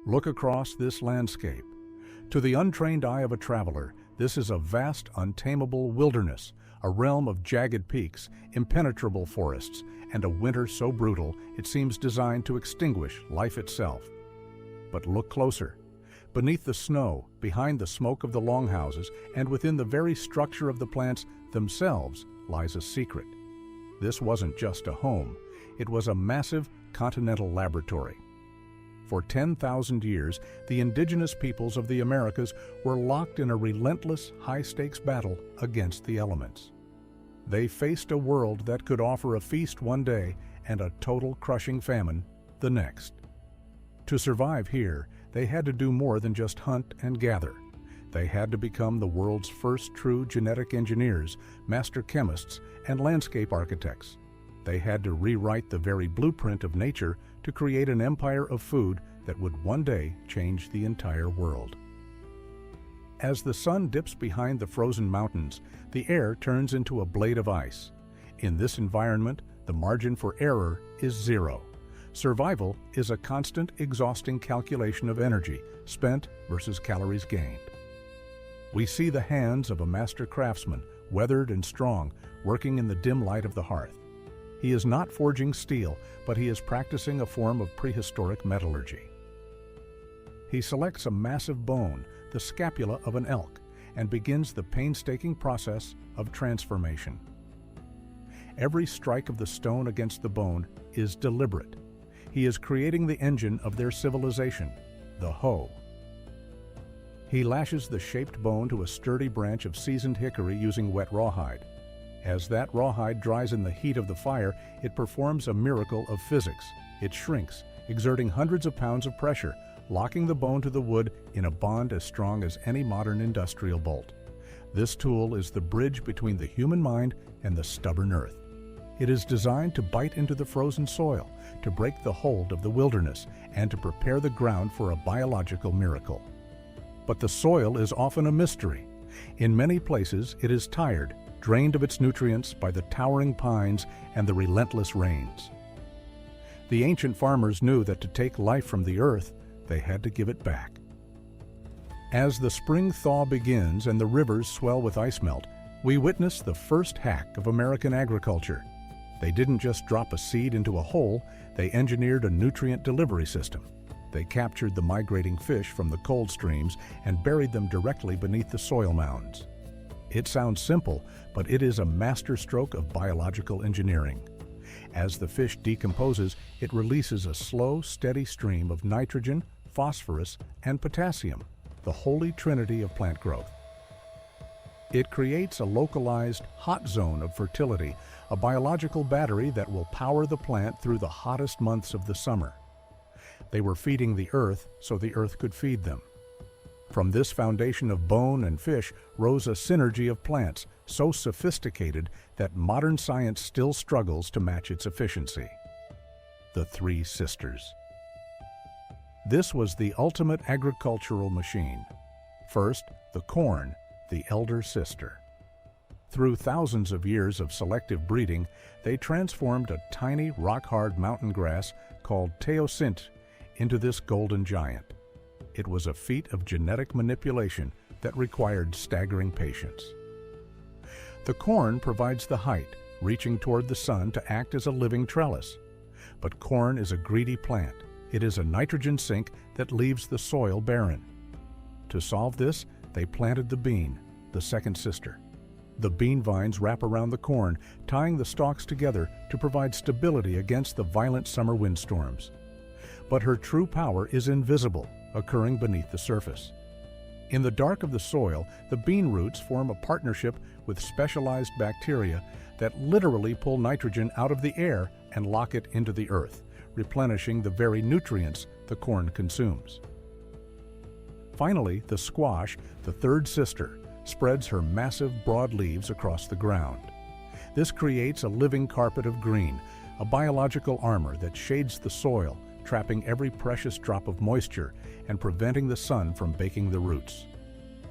Look across this landscape. To the untrained eye of a traveler, this is a vast, untamable wilderness, a realm of jagged peaks, impenetrable forests, and a winter so brutal it seems designed to extinguish life itself. But look closer. Beneath the snow, behind the smoke of the longhouses, and within the very structure of the plants themselves lies a secret. This wasn't just a home. It was a massive continental laboratory. For 10,000 years, the indigenous peoples of the Americas were locked in a relentless, high-stakes battle against the elements. They faced a world that could offer a feast one day and a total crushing famine the next. To survive here, they had to do more than just hunt and gather. They had to become the world's first true genetic engineers, master chemists, and landscape architects. They had to rewrite the very blueprint of nature to create an empire of food that would one day change the entire world. As the sun dips behind the frozen mountains, the air turns into a blade of ice. In this environment, the margin for error is zero. Survival is a constant, exhausting calculation of energy spent versus calories gained. We see the hands of a master craftsman, weathered and strong, working in the dim light of the hearth. He is not forging steel, but he is practicing a form of prehistoric metallurgy. He selects a massive bone, the scapula of an elk, and begins the painstaking process of transformation. Every strike of the stone against the bone is deliberate. He is creating the engine of their civilization, the hoe. He lashes the shaped bone to a sturdy branch of seasoned hickory using wet rawhide. As that rawhide dries in the heat of the fire, it performs a miracle of physics. It shrinks, exerting hundreds of pounds of pressure, locking the bone to the wood in a bond as strong as any modern industrial bolt. This tool is the bridge between the human mind and the stubborn earth. It is designed to bite into the frozen soil, to break the hold of the wilderness, and to prepare the ground for a biological miracle. But the soil is often a mystery. In many places, it is tired, drained of its nutrients by the towering pines and the relentless rains. The ancient farmers knew that to take life from the earth, they had to give it back. As the spring thaw begins and the rivers swell with ice melt, we witness the first hack of American agriculture. They didn't just drop a seed into a hole, they engineered a nutrient delivery system. They captured the migrating fish from the cold streams and buried them directly beneath the soil mounds. It sounds simple, but it is a masterstroke of biological engineering. As the fish decomposes, it releases a slow, steady stream of nitrogen, phosphorus, and potassium, the holy trinity of plant growth. It creates a localized hot zone of fertility, a biological battery that will power the plant through the hottest months of the summer. They were feeding the earth so the earth could feed them. From this foundation of bone and fish rose a synergy of plants so sophisticated that modern science still struggles to match its efficiency. The Three Sisters. This was the ultimate agricultural machine. First, the corn, the elder sister. Through thousands of years of selective breeding, they transformed a tiny rock-hard mountain grass called teosinte into this golden giant. It was a feat of genetic manipulation that required staggering patience. The corn provides the height, reaching toward the sun to act as a living trellis. But corn is a greedy plant. It is a nitrogen sink that leaves the soil barren. To solve this, they planted the bean, the second sister. The bean vines wrap around the corn, tying the stalks together to provide stability against the violent summer windstorms. But her true power is invisible, occurring beneath the surface. In the dark of the soil, the bean roots form a partnership with specialized bacteria that literally pull nitrogen out of the air and lock it into the earth, replenishing the very nutrients the corn consumes. Finally, the squash, the third sister, spreads her massive broad leaves across the ground. This creates a living carpet of green, a biological armor that shades the soil, trapping every precious drop of moisture and preventing the sun from baking the roots.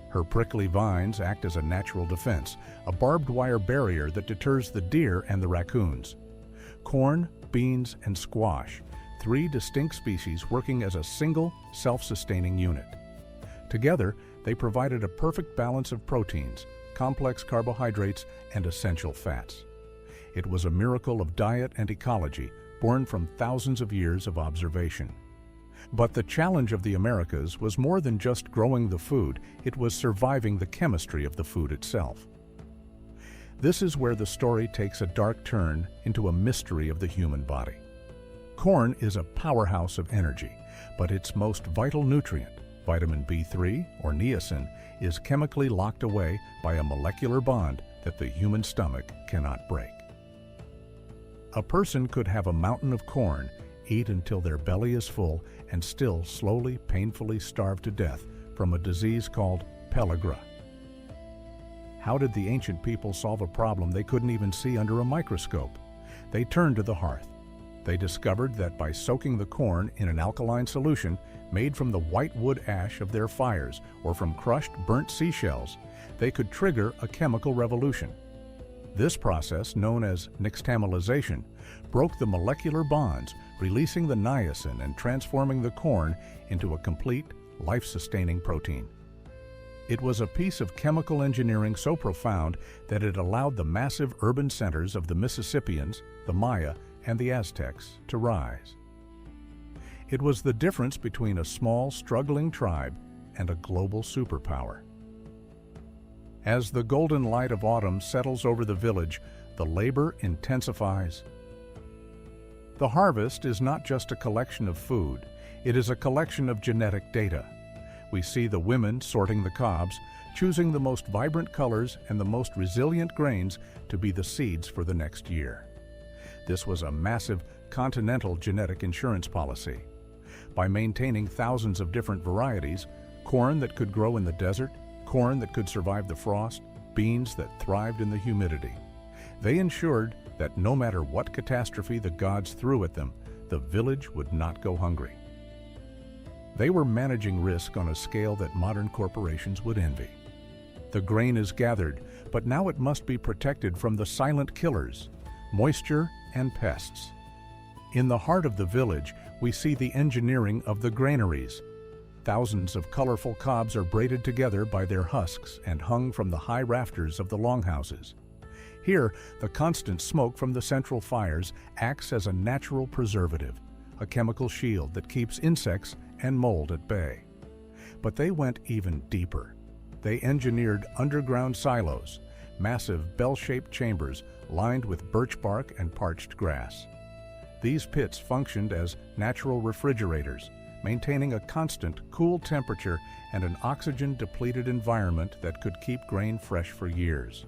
Her prickly vines act as a natural defense, a barbed wire barrier that deters the deer and the raccoons. Corn, beans, and squash, three distinct species working as a single, self-sustaining unit. Together, they provided a perfect balance of proteins, complex carbohydrates, and essential fats. It was a miracle of diet and ecology, born from thousands of years of observation. But the challenge of the Americas was more than just growing the food, it was surviving the chemistry of the food itself. This is where the story takes a dark turn into a mystery of the human body. Corn is a powerhouse of energy, but its most vital nutrient, vitamin B3, or niacin, is chemically locked away by a molecular bond that the human stomach cannot break. A person could have a mountain of corn, eat until their belly is full, and still slowly, painfully starve to death from a disease called pellagra. How did the ancient people solve a problem they couldn't even see under a microscope? They turned to the hearth. They discovered that by soaking the corn in an alkaline solution made from the white wood ash of their fires or from crushed, burnt seashells, they could trigger a chemical revolution. This process, known as nixtamalization, broke the molecular bonds, releasing the niacin and transforming the corn into a complete, life-sustaining protein. It was a piece of chemical engineering so profound that it allowed the massive urban centers of the Mississippians, the Maya, and the Aztecs to rise. It was the difference between a small, struggling tribe and a global superpower. As the golden light of autumn settles over the village, the labor intensifies. The harvest is not just a collection of food, it is a collection of genetic data. We see the women sorting the cobs, choosing the most vibrant colors and the most resilient grains to be the seeds for the next year. This was a massive continental genetic insurance policy. By maintaining thousands of different varieties, corn that could grow in the desert, corn that could survive the frost, beans that thrived in the humidity, they ensured that no matter what catastrophe the gods threw at them, the village would not go hungry. They were managing risk on a scale that modern corporations would envy. The grain is gathered, but now it must be protected from the silent killers, moisture and pests. In the heart of the village, we see the engineering of the granaries. Thousands of colorful cobs are braided together by their husks and hung from the high rafters of the longhouses. Here, the constant smoke from the central fires acts as a natural preservative, a chemical shield that keeps insects and mold at bay. But they went even deeper. They engineered underground silos, massive bell-shaped chambers lined with birch bark and parched grass. These pits functioned as natural refrigerators, maintaining a constant, cool temperature and an oxygen-depleted environment that could keep grain fresh for years.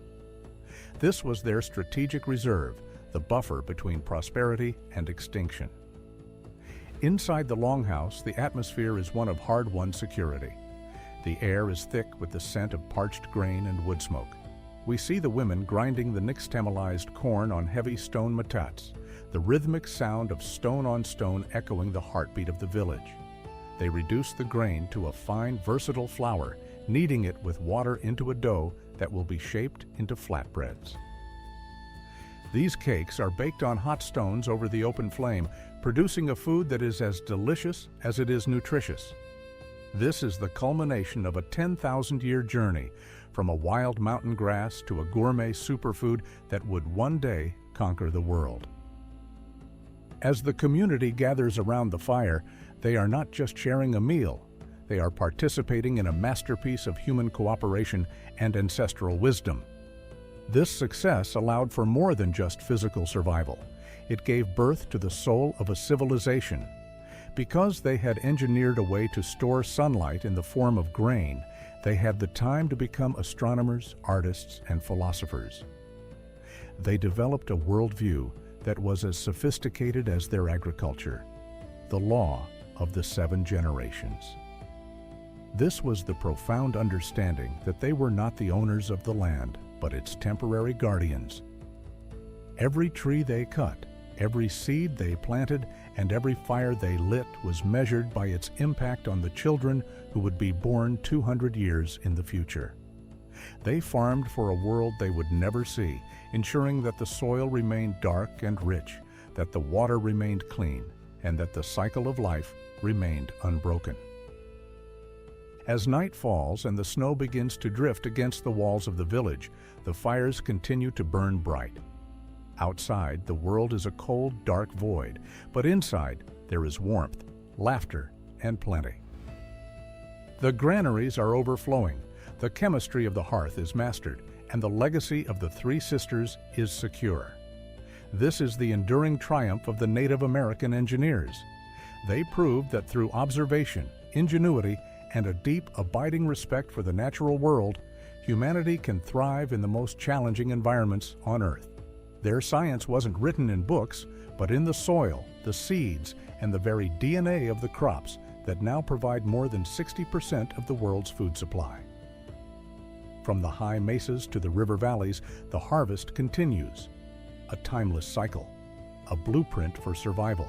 This was their strategic reserve, the buffer between prosperity and extinction. Inside the longhouse, the atmosphere is one of hard-won security. The air is thick with the scent of parched grain and wood smoke. We see the women grinding the nixtamalized corn on heavy stone matats, the rhythmic sound of stone on stone echoing the heartbeat of the village. They reduce the grain to a fine, versatile flour, kneading it with water into a dough that will be shaped into flatbreads. These cakes are baked on hot stones over the open flame, producing a food that is as delicious as it is nutritious. This is the culmination of a 10,000-year journey, from a wild mountain grass to a gourmet superfood that would one day conquer the world. As the community gathers around the fire, they are not just sharing a meal, they are participating in a masterpiece of human cooperation and ancestral wisdom. This success allowed for more than just physical survival. It gave birth to the soul of a civilization. Because they had engineered a way to store sunlight in the form of grain, they had the time to become astronomers, artists, and philosophers. They developed a worldview that was as sophisticated as their agriculture, the law of the 7 generations. This was the profound understanding that they were not the owners of the land, but its temporary guardians. Every tree they cut, every seed they planted, and every fire they lit was measured by its impact on the children who would be born 200 years in the future. They farmed for a world they would never see, ensuring that the soil remained dark and rich, that the water remained clean, and that the cycle of life remained unbroken. As night falls and the snow begins to drift against the walls of the village, the fires continue to burn bright. Outside, the world is a cold, dark void, but inside, there is warmth, laughter, and plenty. The granaries are overflowing, the chemistry of the hearth is mastered, and the legacy of the three sisters is secure. This is the enduring triumph of the Native American engineers. They proved that through observation, ingenuity, and a deep, abiding respect for the natural world, humanity can thrive in the most challenging environments on Earth. Their science wasn't written in books, but in the soil, the seeds, and the very DNA of the crops that now provide more than 60% of the world's food supply. From the high mesas to the river valleys, the harvest continues. A timeless cycle, a blueprint for survival.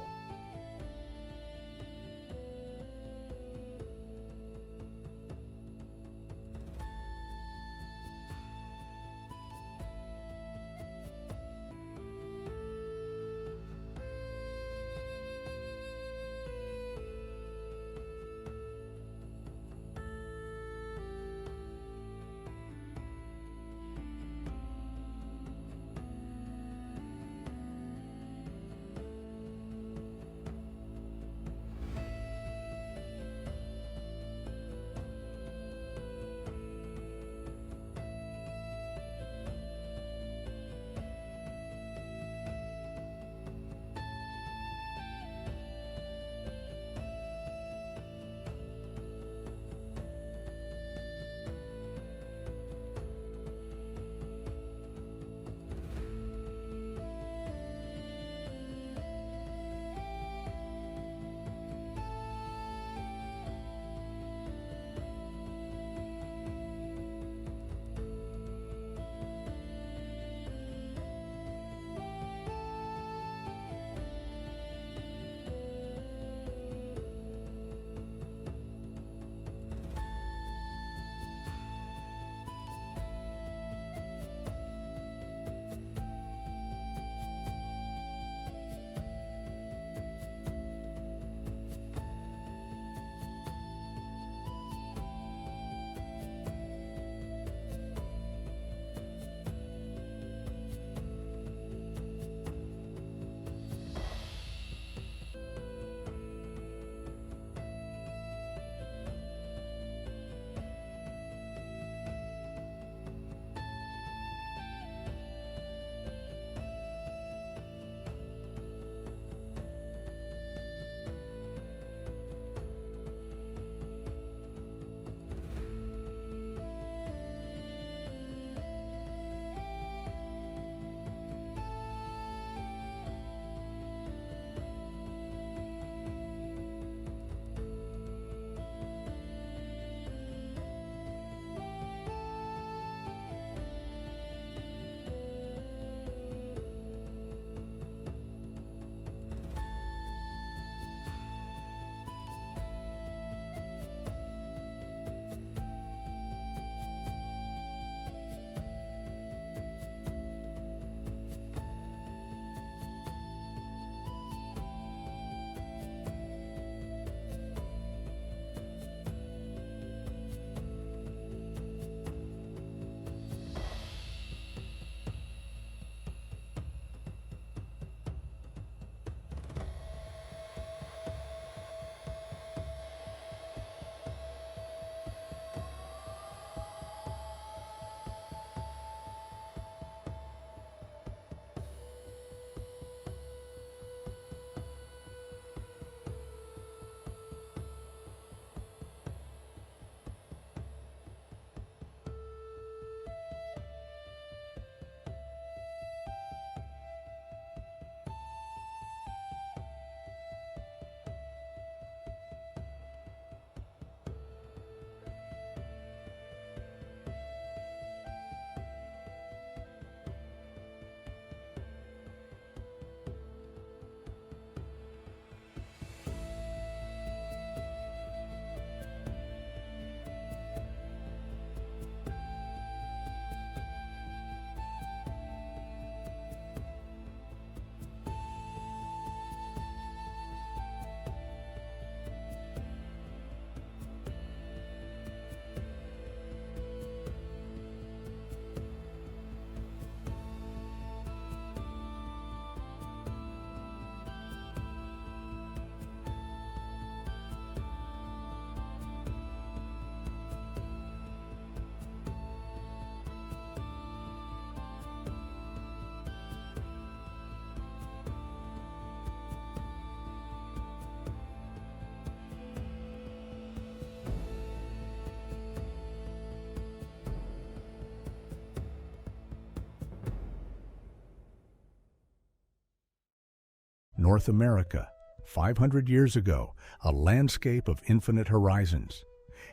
North America, 500 years ago, a landscape of infinite horizons.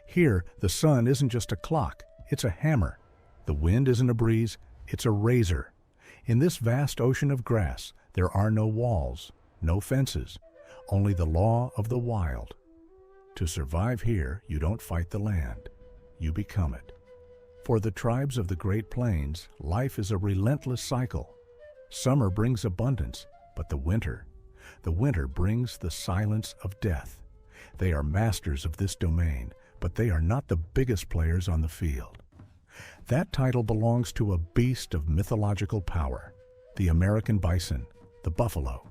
Here, the sun isn't just a clock, it's a hammer. The wind isn't a breeze, it's a razor. In this vast ocean of grass, there are no walls, no fences, only the law of the wild. To survive here, you don't fight the land, you become it. For the tribes of the Great Plains, life is a relentless cycle. Summer brings abundance, but the winter brings the silence of death. They are masters of this domain, but they are not the biggest players on the field. That title belongs to a beast of mythological power, the American bison, the buffalo.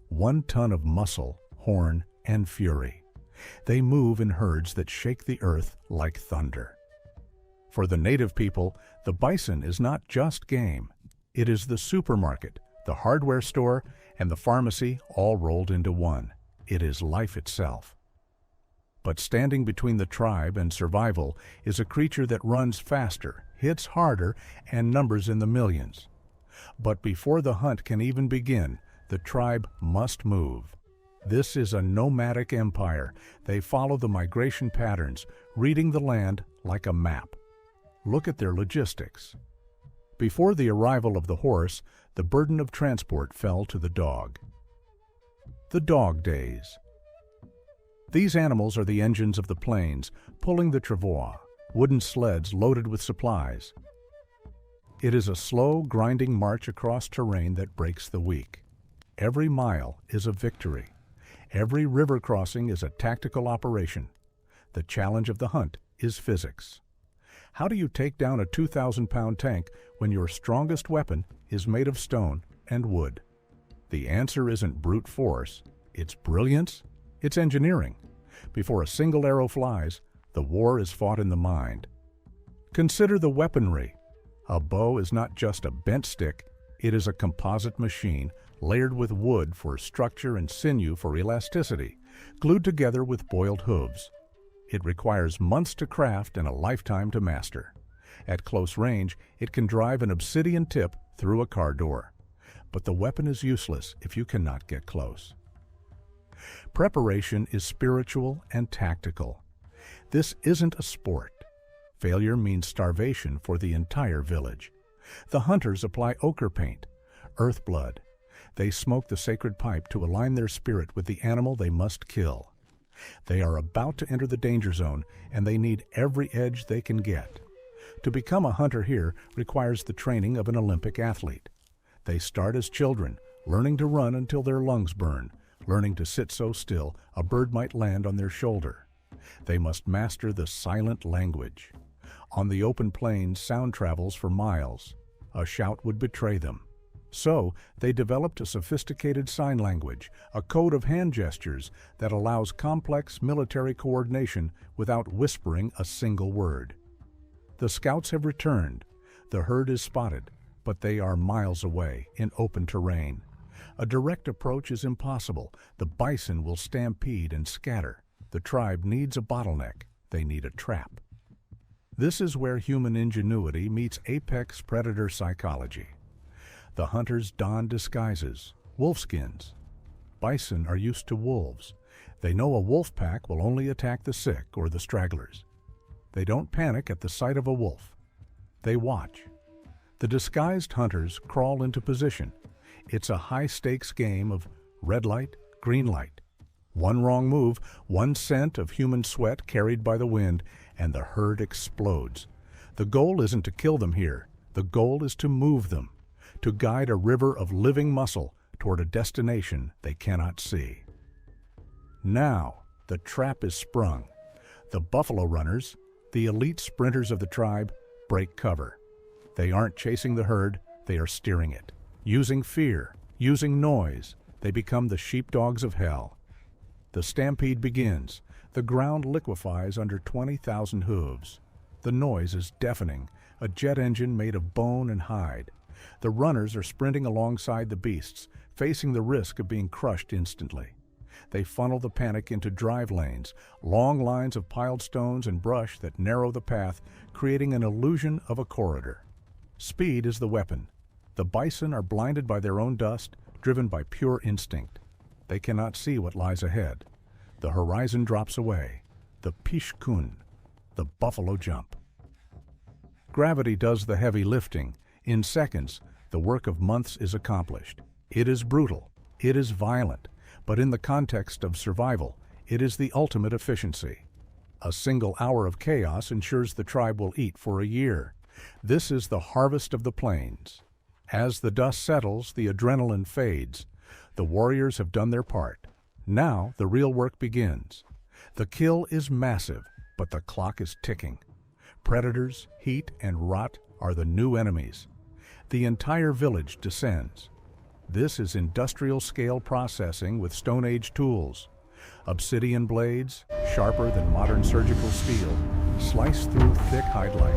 1 ton of muscle, horn, and fury. They move in herds that shake the earth like thunder. For the native people, the bison is not just game. It is the supermarket, the hardware store, and the pharmacy all rolled into one. It is life itself. But standing between the tribe and survival is a creature that runs faster, hits harder, and numbers in the millions. But before the hunt can even begin, the tribe must move. This is a nomadic empire. They follow the migration patterns, reading the land like a map. Look at their logistics. Before the arrival of the horse, the burden of transport fell to the dog. The dog days. These animals are the engines of the plains, pulling the travois, wooden sleds loaded with supplies. It is a slow, grinding march across terrain that breaks the weak. Every mile is a victory. Every river crossing is a tactical operation. The challenge of the hunt is physics. How do you take down a 2,000-pound tank when your strongest weapon is made of stone and wood? The answer isn't brute force, it's brilliance, it's engineering. Before a single arrow flies, the war is fought in the mind. Consider the weaponry. A bow is not just a bent stick, it is a composite machine layered with wood for structure and sinew for elasticity, glued together with boiled hooves. It requires months to craft and a lifetime to master. At close range, it can drive an obsidian tip through a car door. But the weapon is useless if you cannot get close. Preparation is spiritual and tactical. This isn't a sport. Failure means starvation for the entire village. The hunters apply ochre paint, earth blood. They smoke the sacred pipe to align their spirit with the animal they must kill. They are about to enter the danger zone, and they need every edge they can get. To become a hunter here requires the training of an Olympic athlete. They start as children, learning to run until their lungs burn, learning to sit so still a bird might land on their shoulder. They must master the silent language. On the open plains, sound travels for miles. A shout would betray them. So, they developed a sophisticated sign language, a code of hand gestures that allows complex military coordination without whispering a single word. The scouts have returned. The herd is spotted, but they are miles away in open terrain. A direct approach is impossible. The bison will stampede and scatter. The tribe needs a bottleneck. They need a trap. This is where human ingenuity meets apex predator psychology. The hunters don disguises, wolfskins. Bison are used to wolves. They know a wolf pack will only attack the sick or the stragglers. They don't panic at the sight of a wolf. They watch. The disguised hunters crawl into position. It's a high-stakes game of red light, green light. One wrong move, one scent of human sweat carried by the wind, and the herd explodes. The goal isn't to kill them here. The goal is to move them, to guide a river of living muscle toward a destination they cannot see. Now, the trap is sprung. The buffalo runners, the elite sprinters of the tribe, break cover. They aren't chasing the herd, they are steering it. Using fear, using noise, they become the sheepdogs of hell. The stampede begins. The ground liquefies under 20,000 hooves. The noise is deafening, a jet engine made of bone and hide. The runners are sprinting alongside the beasts, facing the risk of being crushed instantly. They funnel the panic into drive lanes, long lines of piled stones and brush that narrow the path, creating an illusion of a corridor. Speed is the weapon. The bison are blinded by their own dust, driven by pure instinct. They cannot see what lies ahead. The horizon drops away. The Pishkun, the buffalo jump. Gravity does the heavy lifting. In seconds, the work of months is accomplished. It is brutal. It is violent. But in the context of survival, it is the ultimate efficiency. A single hour of chaos ensures the tribe will eat for a year. This is the harvest of the plains. As the dust settles, the adrenaline fades. The warriors have done their part. Now the real work begins. The kill is massive, but the clock is ticking. Predators, heat, and rot are the new enemies. The entire village descends. This is industrial-scale processing with Stone Age tools. Obsidian blades, sharper than modern surgical steel, slice through thick hide-like.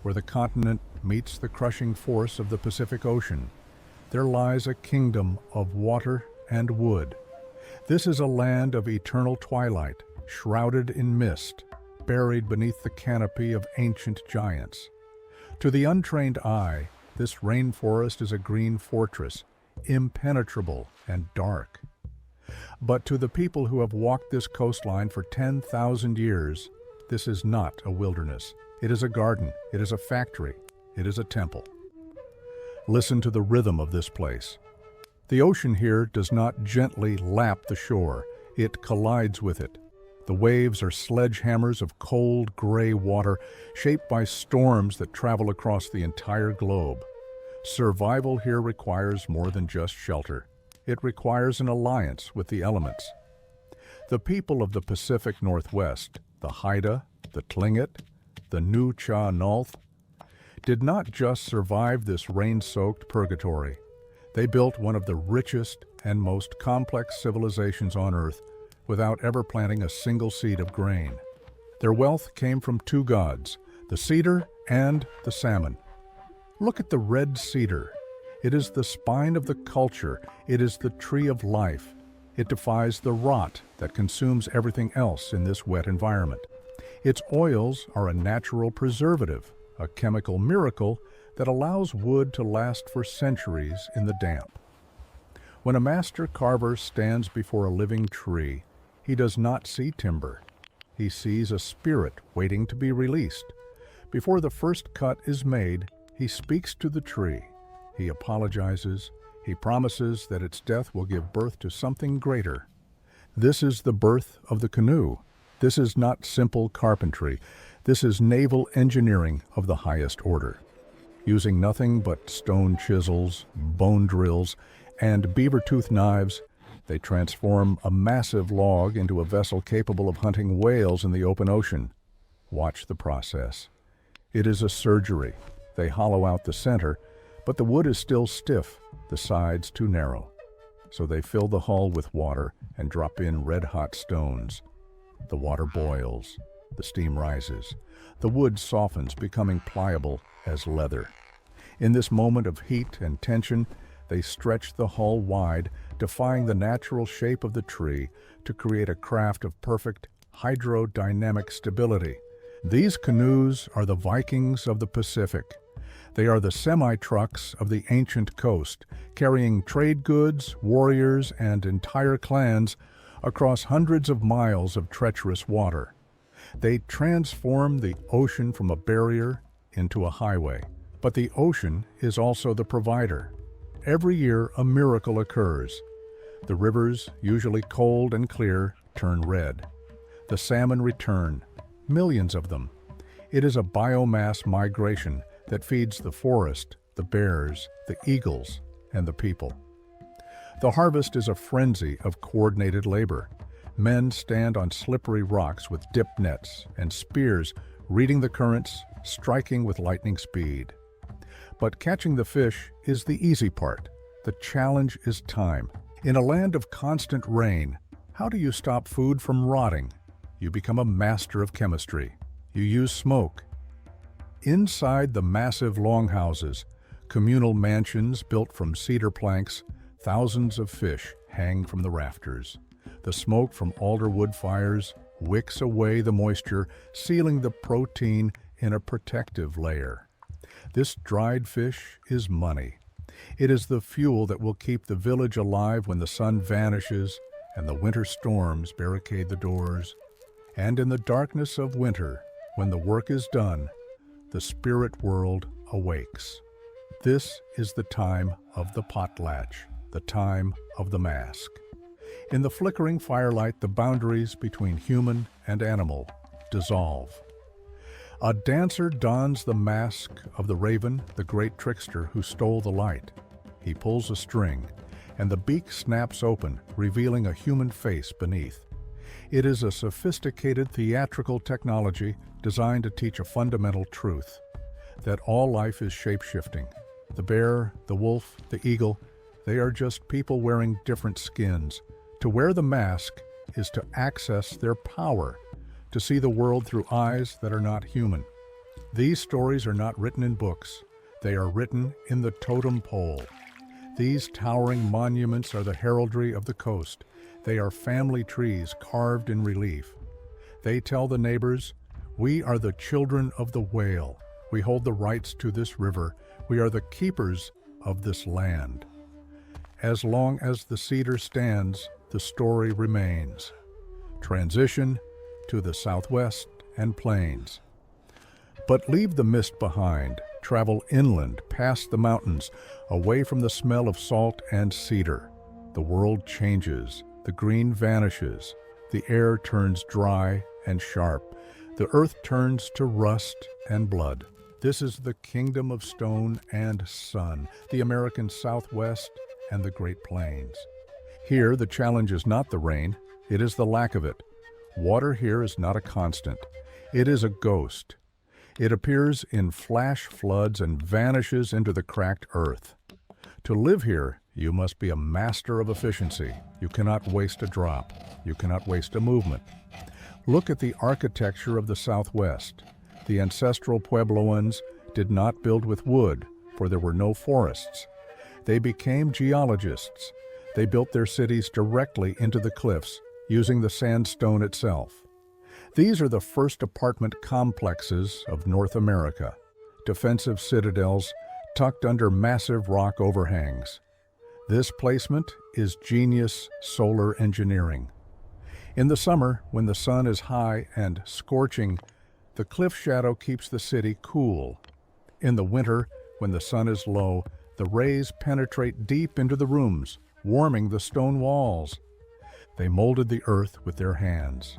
Where the continent meets the crushing force of the Pacific Ocean, there lies a kingdom of water and wood. This is a land of eternal twilight, shrouded in mist, buried beneath the canopy of ancient giants. To the untrained eye, this rainforest is a green fortress, impenetrable and dark. But to the people who have walked this coastline for 10,000 years, this is not a wilderness. It is a garden, it is a factory, it is a temple. Listen to the rhythm of this place. The ocean here does not gently lap the shore, it collides with it. The waves are sledgehammers of cold, gray water, shaped by storms that travel across the entire globe. Survival here requires more than just shelter. It requires an alliance with the elements. The people of the Pacific Northwest, the Haida, the Tlingit, the Nuu-chah-nulth, did not just survive this rain-soaked purgatory. They built one of the richest and most complex civilizations on Earth without ever planting a single seed of grain. Their wealth came from two gods, the cedar and the salmon. Look at the red cedar. It is the spine of the culture. It is the tree of life. It defies the rot that consumes everything else in this wet environment. Its oils are a natural preservative, a chemical miracle that allows wood to last for centuries in the damp. When a master carver stands before a living tree, he does not see timber. He sees a spirit waiting to be released. Before the first cut is made, he speaks to the tree. He apologizes. He promises that its death will give birth to something greater. This is the birth of the canoe. This is not simple carpentry. This is naval engineering of the highest order. Using nothing but stone chisels, bone drills, and beaver-tooth knives, they transform a massive log into a vessel capable of hunting whales in the open ocean. Watch the process. It is a surgery. They hollow out the center, but the wood is still stiff, the sides too narrow. So they fill the hull with water and drop in red-hot stones. The water boils. The steam rises. The wood softens, becoming pliable as leather. In this moment of heat and tension, they stretch the hull wide, defying the natural shape of the tree to create a craft of perfect hydrodynamic stability. These canoes are the Vikings of the Pacific. They are the semi-trucks of the ancient coast, carrying trade goods, warriors, and entire clans across hundreds of miles of treacherous water. They transform the ocean from a barrier into a highway. But the ocean is also the provider. Every year, a miracle occurs. The rivers, usually cold and clear, turn red. The salmon return, millions of them. It is a biomass migration that feeds the forest, the bears, the eagles, and the people. The harvest is a frenzy of coordinated labor. Men stand on slippery rocks with dip nets and spears, reading the currents, striking with lightning speed. But catching the fish is the easy part. The challenge is time. In a land of constant rain, how do you stop food from rotting? You become a master of chemistry. You use smoke. Inside the massive longhouses, communal mansions built from cedar planks, thousands of fish hang from the rafters. The smoke from alder wood fires wicks away the moisture, sealing the protein in a protective layer. This dried fish is money. It is the fuel that will keep the village alive when the sun vanishes and the winter storms barricade the doors. And in the darkness of winter, when the work is done, the spirit world awakes. This is the time of the potlatch, the time of the mask. In the flickering firelight, the boundaries between human and animal dissolve. A dancer dons the mask of the raven, the great trickster who stole the light. He pulls a string, and the beak snaps open, revealing a human face beneath. It is a sophisticated theatrical technology designed to teach a fundamental truth, that all life is shape-shifting. The bear, the wolf, the eagle, they are just people wearing different skins. To wear the mask is to access their power, to see the world through eyes that are not human. These stories are not written in books. They are written in the totem pole. These towering monuments are the heraldry of the coast. They are family trees carved in relief. They tell the neighbors, "We are the children of the whale. We hold the rights to this river. We are the keepers of this land." As long as the cedar stands, the story remains. Transition to the southwest and plains. But leave the mist behind. travel inland, past the mountains, away from the smell of salt and cedar. The world changes, the green vanishes, the air turns dry and sharp, the earth turns to rust and blood. This is the kingdom of stone and sun, the American Southwest and the Great Plains. Here, the challenge is not the rain, it is the lack of it. Water here is not a constant. It is a ghost. It appears in flash floods and vanishes into the cracked earth. To live here, you must be a master of efficiency. You cannot waste a drop. You cannot waste a movement. Look at the architecture of the Southwest. The ancestral Puebloans did not build with wood, for there were no forests. They became geologists. They built their cities directly into the cliffs, using the sandstone itself. These are the first apartment complexes of North America, defensive citadels tucked under massive rock overhangs. This placement is genius solar engineering. In the summer, when the sun is high and scorching, the cliff shadow keeps the city cool. In the winter, when the sun is low, the rays penetrate deep into the rooms, warming the stone walls. They molded the earth with their hands.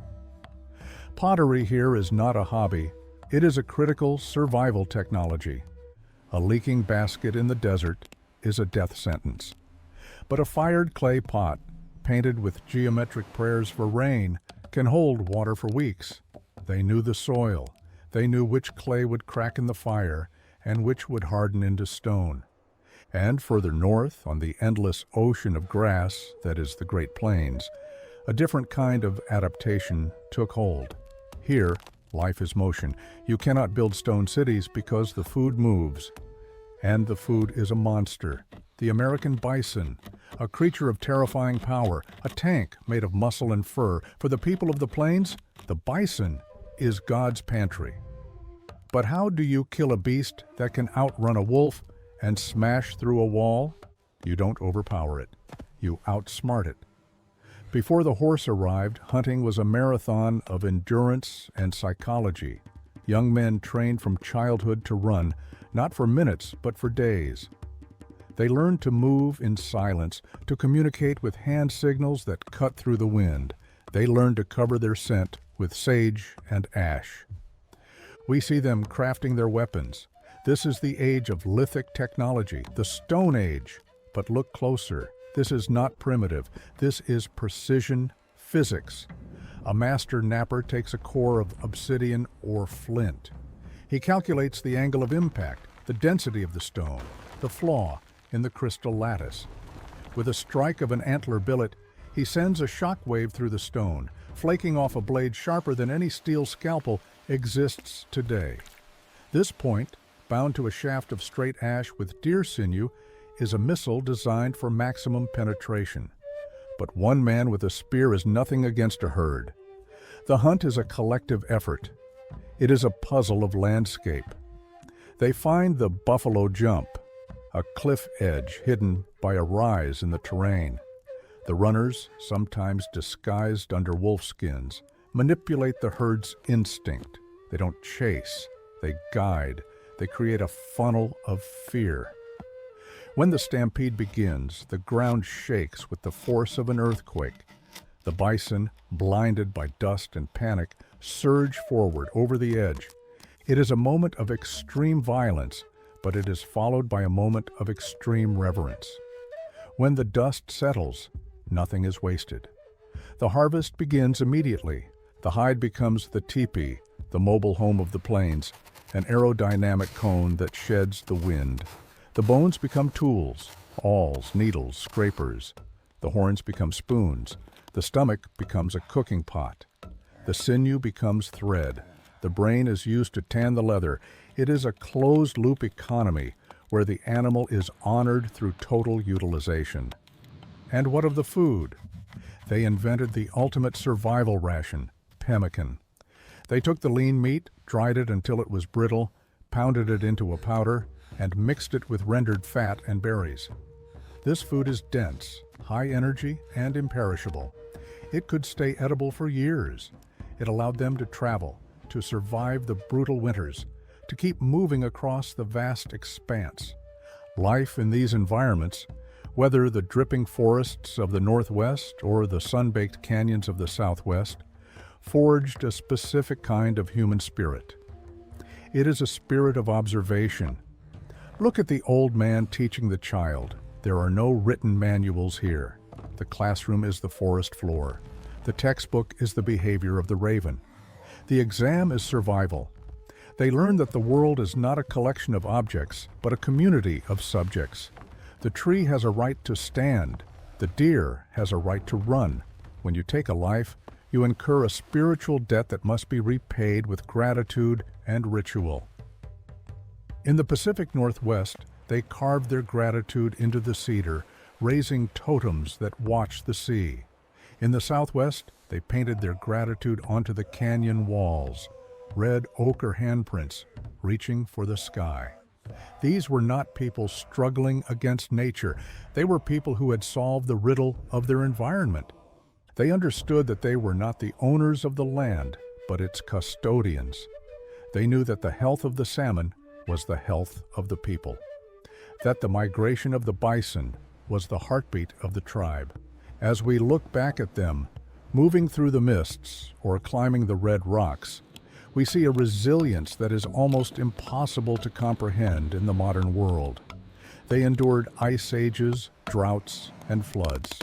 Pottery here is not a hobby. It is a critical survival technology. A leaking basket in the desert is a death sentence. But a fired clay pot, painted with geometric prayers for rain, can hold water for weeks. They knew the soil. They knew which clay would crack in the fire and which would harden into stone. And further north, on the endless ocean of grass that is the Great Plains, a different kind of adaptation took hold. Here, life is motion. You cannot build stone cities because the food moves. And the food is a monster. The American bison, a creature of terrifying power, a tank made of muscle and fur. For the people of the plains, the bison is God's pantry. But how do you kill a beast that can outrun a wolf and smash through a wall? You don't overpower it. You outsmart it. Before the horse arrived, hunting was a marathon of endurance and psychology. Young men trained from childhood to run, not for minutes, but for days. They learned to move in silence, to communicate with hand signals that cut through the wind. They learned to cover their scent with sage and ash. We see them crafting their weapons. This is the age of lithic technology, the Stone Age. But look closer. This is not primitive. This is precision physics. A master napper takes a core of obsidian or flint. He calculates the angle of impact, the density of the stone, the flaw in the crystal lattice. With a strike of an antler billet, he sends a shock wave through the stone, flaking off a blade sharper than any steel scalpel exists today. This point, bound to a shaft of straight ash with deer sinew, is a missile designed for maximum penetration. But one man with a spear is nothing against a herd. The hunt is a collective effort. It is a puzzle of landscape. They find the buffalo jump, a cliff edge hidden by a rise in the terrain. The runners, sometimes disguised under wolf skins, manipulate the herd's instinct. They don't chase, they guide. They create a funnel of fear. When the stampede begins, the ground shakes with the force of an earthquake. The bison, blinded by dust and panic, surge forward over the edge. It is a moment of extreme violence, but it is followed by a moment of extreme reverence. When the dust settles, nothing is wasted. The harvest begins immediately. The hide becomes the teepee, the mobile home of the plains, an aerodynamic cone that sheds the wind. The bones become tools, awls, needles, scrapers. The horns become spoons. The stomach becomes a cooking pot. The sinew becomes thread. The brain is used to tan the leather. It is a closed-loop economy where the animal is honored through total utilization. And what of the food? They invented the ultimate survival ration, pemmican. They took the lean meat, dried it until it was brittle, pounded it into a powder, and mixed it with rendered fat and berries. This food is dense, high energy, and imperishable. It could stay edible for years. It allowed them to travel, to survive the brutal winters, to keep moving across the vast expanse. Life in these environments, whether the dripping forests of the Northwest or the sun-baked canyons of the Southwest, forged a specific kind of human spirit. It is a spirit of observation. Look at the old man teaching the child. There are no written manuals here. The classroom is the forest floor. The textbook is the behavior of the raven. The exam is survival. They learn that the world is not a collection of objects, but a community of subjects. The tree has a right to stand. The deer has a right to run. When you take a life, you incur a spiritual debt that must be repaid with gratitude and ritual. In the Pacific Northwest, they carved their gratitude into the cedar, raising totems that watch the sea. In the Southwest, they painted their gratitude onto the canyon walls, red ochre handprints reaching for the sky. These were not people struggling against nature. They were people who had solved the riddle of their environment. They understood that they were not the owners of the land, but its custodians. They knew that the health of the salmon was the health of the people, that the migration of the bison was the heartbeat of the tribe. As we look back at them, moving through the mists or climbing the red rocks, we see a resilience that is almost impossible to comprehend in the modern world. They endured ice ages, droughts, and floods.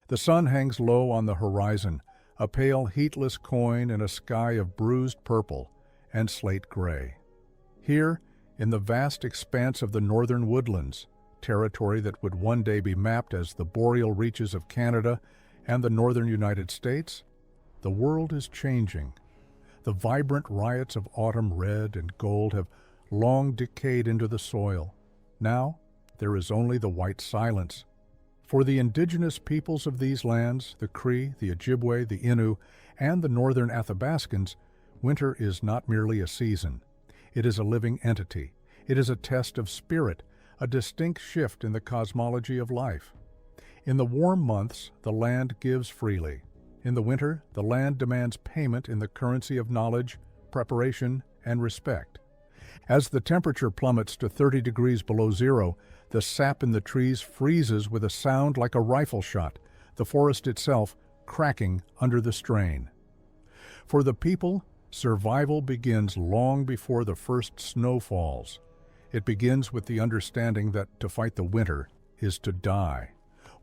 The sun hangs low on the horizon, a pale, heatless coin in a sky of bruised purple and slate gray. Here, in the vast expanse of the northern woodlands, territory that would one day be mapped as the boreal reaches of Canada and the northern United States, the world is changing. The vibrant riots of autumn red and gold have long decayed into the soil. Now, there is only the white silence. For the indigenous peoples of these lands, the Cree, the Ojibwe, the Innu, and the northern Athabascans, winter is not merely a season. It is a living entity. It is a test of spirit, a distinct shift in the cosmology of life. In the warm months, the land gives freely. In the winter, the land demands payment in the currency of knowledge, preparation, and respect. As the temperature plummets to 30 degrees below zero, the sap in the trees freezes with a sound like a rifle shot, the forest itself cracking under the strain. For the people, survival begins long before the first snow falls. It begins with the understanding that to fight the winter is to die.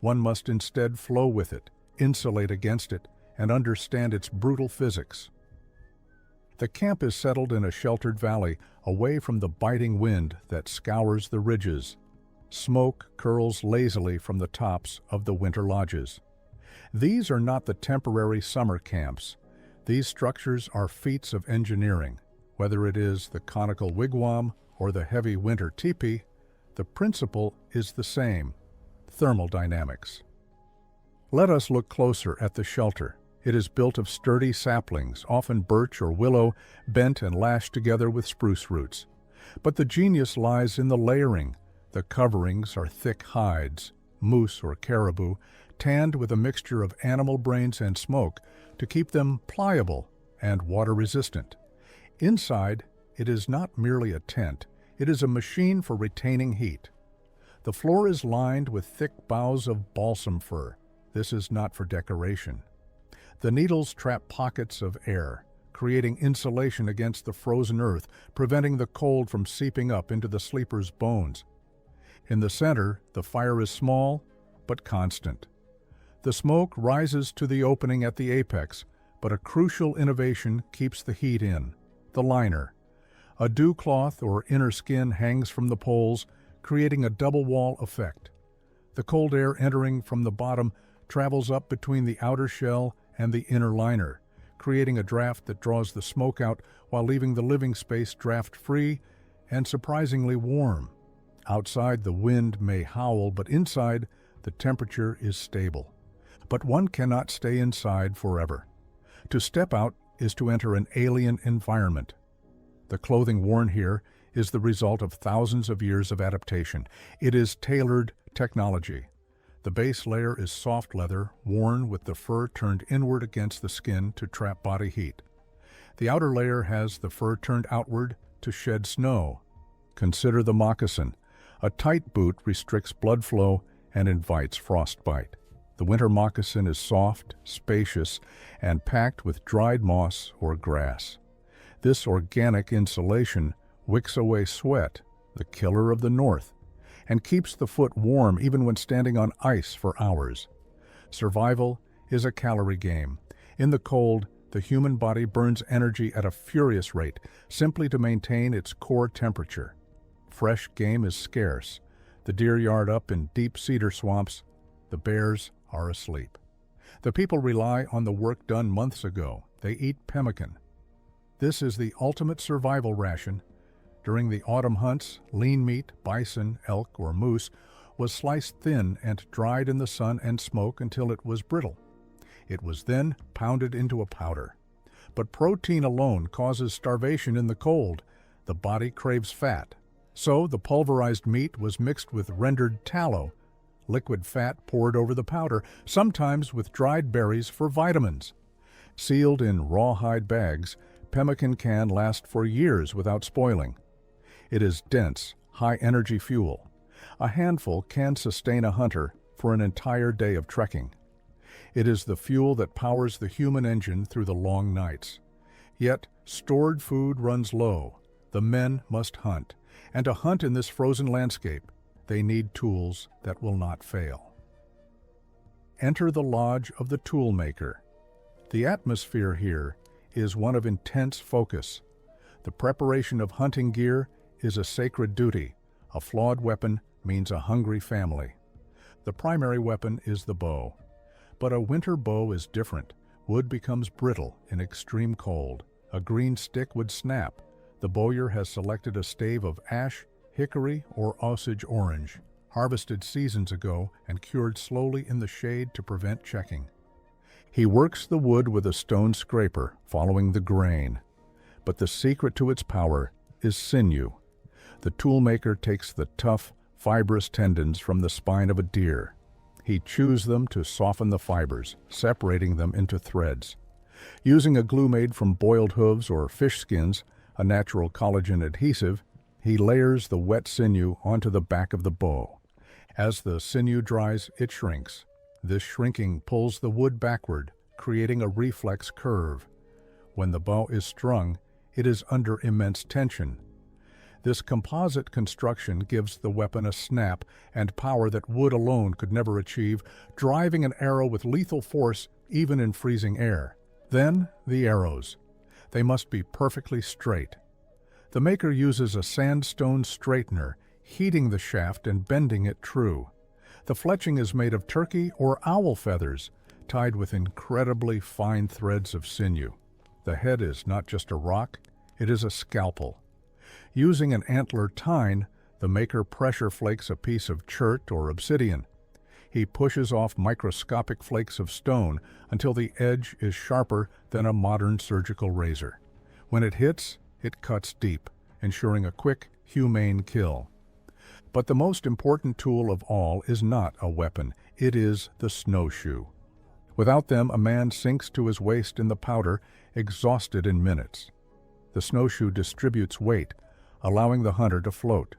One must instead flow with it, insulate against it, and understand its brutal physics. The camp is settled in a sheltered valley, away from the biting wind that scours the ridges. Smoke curls lazily from the tops of the winter lodges. These are not the temporary summer camps. These structures are feats of engineering. Whether it is the conical wigwam or the heavy winter teepee, the principle is the same: thermodynamics. Let us look closer at the shelter. It is built of sturdy saplings, often birch or willow, bent and lashed together with spruce roots. But the genius lies in the layering. The coverings are thick hides, moose or caribou, tanned with a mixture of animal brains and smoke to keep them pliable and water-resistant. Inside, it is not merely a tent, it is a machine for retaining heat. The floor is lined with thick boughs of balsam fir. This is not for decoration. The needles trap pockets of air, creating insulation against the frozen earth, preventing the cold from seeping up into the sleeper's bones. In the center, the fire is small but constant. The smoke rises to the opening at the apex, but a crucial innovation keeps the heat in: the liner. A dew cloth or inner skin hangs from the poles, creating a double wall effect. The cold air entering from the bottom travels up between the outer shell and the inner liner, creating a draft that draws the smoke out while leaving the living space draft-free and surprisingly warm. Outside, the wind may howl, but inside, the temperature is stable. But one cannot stay inside forever. To step out is to enter an alien environment. The clothing worn here is the result of thousands of years of adaptation. It is tailored technology. The base layer is soft leather, worn with the fur turned inward against the skin to trap body heat. The outer layer has the fur turned outward to shed snow. Consider the moccasin. A tight boot restricts blood flow and invites frostbite. The winter moccasin is soft, spacious, and packed with dried moss or grass. This organic insulation wicks away sweat, the killer of the north, and keeps the foot warm even when standing on ice for hours. Survival is a calorie game. In the cold, the human body burns energy at a furious rate simply to maintain its core temperature. Fresh game is scarce. The deer yard up in deep cedar swamps. The bears are asleep. The people rely on the work done months ago. They eat pemmican. This is the ultimate survival ration. During the autumn hunts, lean meat, bison, elk, or moose, was sliced thin and dried in the sun and smoke until it was brittle. It was then pounded into a powder. But protein alone causes starvation in the cold. The body craves fat. So the pulverized meat was mixed with rendered tallow, liquid fat poured over the powder, sometimes with dried berries for vitamins. Sealed in rawhide bags, pemmican can last for years without spoiling. It is dense, high-energy fuel. A handful can sustain a hunter for an entire day of trekking. It is the fuel that powers the human engine through the long nights. Yet, stored food runs low. The men must hunt. And to hunt in this frozen landscape, they need tools that will not fail. enter the lodge of the toolmaker. The atmosphere here is one of intense focus. The preparation of hunting gear is a sacred duty. A flawed weapon means a hungry family. The primary weapon is the bow. But a winter bow is different. Wood becomes brittle in extreme cold. A green stick would snap. The bowyer has selected a stave of ash, hickory, or Osage orange, harvested seasons ago and cured slowly in the shade to prevent checking. He works the wood with a stone scraper, following the grain. But the secret to its power is sinew. The toolmaker takes the tough, fibrous tendons from the spine of a deer. He chews them to soften the fibers, separating them into threads. Using a glue made from boiled hooves or fish skins, a natural collagen adhesive, he layers the wet sinew onto the back of the bow. As the sinew dries, it shrinks. This shrinking pulls the wood backward, creating a reflex curve. When the bow is strung, it is under immense tension. This composite construction gives the weapon a snap and power that wood alone could never achieve, driving an arrow with lethal force even in freezing air. Then, the arrows. They must be perfectly straight. The maker uses a sandstone straightener, heating the shaft and bending it true. The fletching is made of turkey or owl feathers, tied with incredibly fine threads of sinew. The head is not just a rock, it is a scalpel. Using an antler tine, the maker pressure flakes a piece of chert or obsidian. He pushes off microscopic flakes of stone until the edge is sharper than a modern surgical razor. When it hits, it cuts deep, ensuring a quick, humane kill. But the most important tool of all is not a weapon, it is the snowshoe. Without them, a man sinks to his waist in the powder, exhausted in minutes. The snowshoe distributes weight, allowing the hunter to float.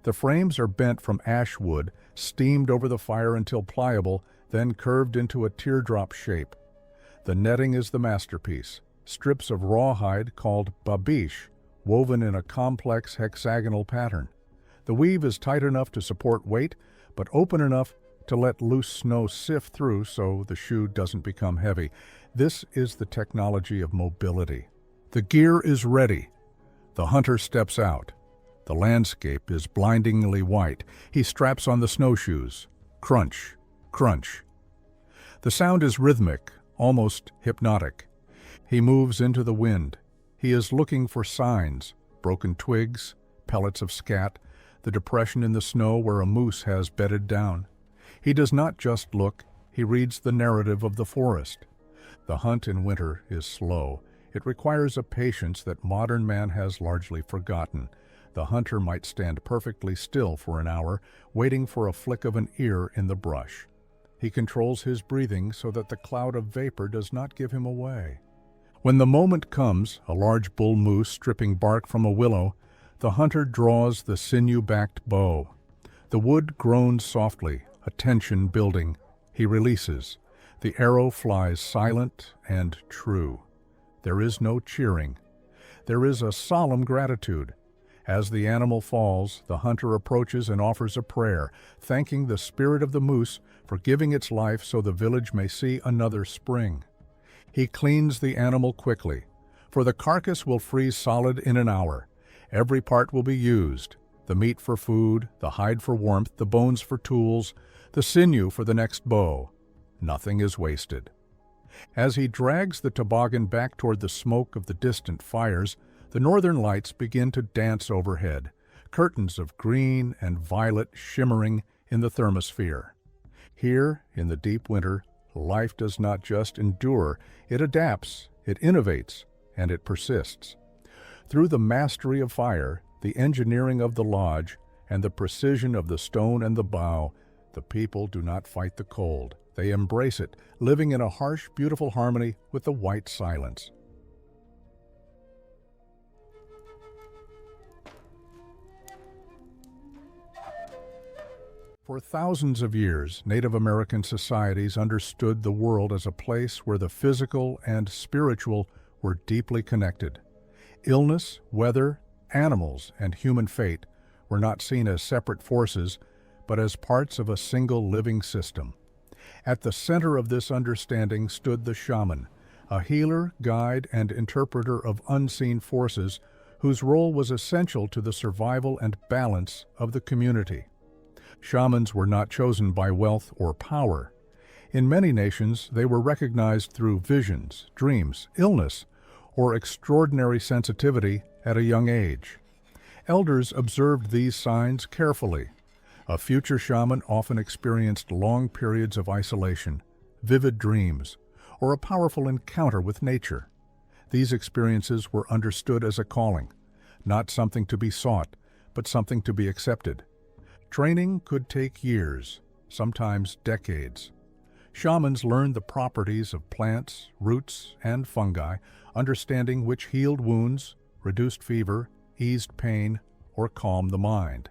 The frames are bent from ash wood, steamed over the fire until pliable, then curved into a teardrop shape. The netting is the masterpiece, strips of rawhide called babiche, woven in a complex hexagonal pattern. The weave is tight enough to support weight, but open enough to let loose snow sift through so the shoe doesn't become heavy. This is the technology of mobility. The gear is ready. The hunter steps out. The landscape is blindingly white. He straps on the snowshoes. Crunch, crunch. The sound is rhythmic, almost hypnotic. He moves into the wind. He is looking for signs, broken twigs, pellets of scat, the depression in the snow where a moose has bedded down. He does not just look, he reads the narrative of the forest. The hunt in winter is slow. It requires a patience that modern man has largely forgotten. The hunter might stand perfectly still for an hour, waiting for a flick of an ear in the brush. He controls his breathing so that the cloud of vapor does not give him away. When the moment comes, a large bull moose stripping bark from a willow, the hunter draws the sinew-backed bow. The wood groans softly, a tension building. He releases. The arrow flies silent and true. There is no cheering. There is a solemn gratitude. As the animal falls, the hunter approaches and offers a prayer, thanking the spirit of the moose for giving its life so the village may see another spring. He cleans the animal quickly, for the carcass will freeze solid in an hour. Every part will be used, the meat for food, the hide for warmth, the bones for tools, the sinew for the next bow. Nothing is wasted. As he drags the toboggan back toward the smoke of the distant fires, the northern lights begin to dance overhead, curtains of green and violet shimmering in the thermosphere. Here, in the deep winter, life does not just endure, it adapts, it innovates, and it persists. Through the mastery of fire, the engineering of the lodge, and the precision of the stone and the bow, the people do not fight the cold. They embrace it, living in a harsh, beautiful harmony with the white silence. For thousands of years, Native American societies understood the world as a place where the physical and spiritual were deeply connected. Illness, weather, animals, and human fate were not seen as separate forces, but as parts of a single living system. At the center of this understanding stood the shaman, a healer, guide, and interpreter of unseen forces whose role was essential to the survival and balance of the community. Shamans were not chosen by wealth or power. In many nations, they were recognized through visions, dreams, illness, or extraordinary sensitivity at a young age. Elders observed these signs carefully. A future shaman often experienced long periods of isolation, vivid dreams, or a powerful encounter with nature. These experiences were understood as a calling, not something to be sought, but something to be accepted. Training could take years, sometimes decades. Shamans learned the properties of plants, roots, and fungi, understanding which healed wounds, reduced fever, eased pain, or calmed the mind.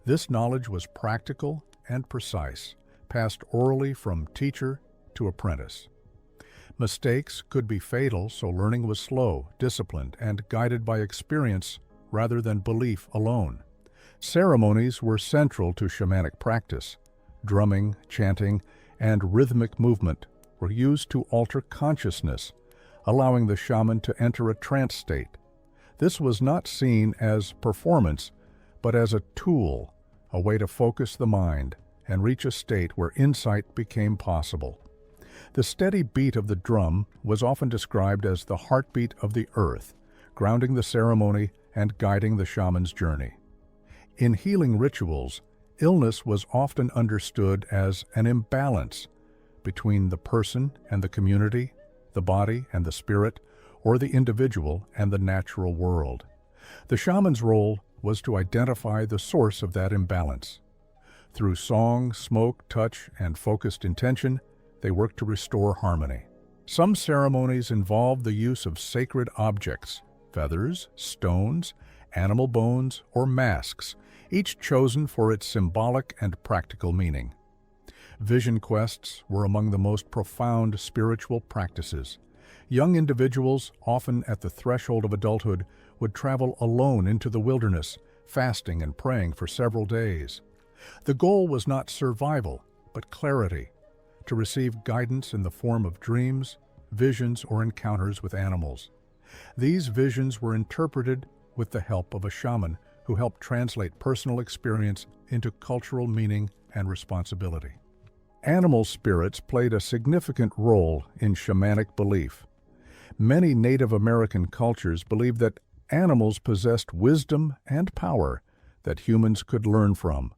This knowledge was practical and precise, passed orally from teacher to apprentice. Mistakes could be fatal, so learning was slow, disciplined, and guided by experience rather than belief alone. Ceremonies were central to shamanic practice. Drumming, chanting, and rhythmic movement were used to alter consciousness, allowing the shaman to enter a trance state. This was not seen as performance, but as a tool, a way to focus the mind and reach a state where insight became possible. The steady beat of the drum was often described as the heartbeat of the earth, grounding the ceremony and guiding the shaman's journey. In healing rituals, illness was often understood as an imbalance between the person and the community, the body and the spirit, or the individual and the natural world. The shaman's role was to identify the source of that imbalance. Through song, smoke, touch, and focused intention, they worked to restore harmony. Some ceremonies involved the use of sacred objects, feathers, stones, animal bones, or masks, each chosen for its symbolic and practical meaning. Vision quests were among the most profound spiritual practices. Young individuals, often at the threshold of adulthood, would travel alone into the wilderness, fasting and praying for several days. The goal was not survival, but clarity, to receive guidance in the form of dreams, visions, or encounters with animals. These visions were interpreted with the help of a shaman who helped translate personal experience into cultural meaning and responsibility. Animal spirits played a significant role in shamanic belief. Many Native American cultures believed that animals possessed wisdom and power that humans could learn from.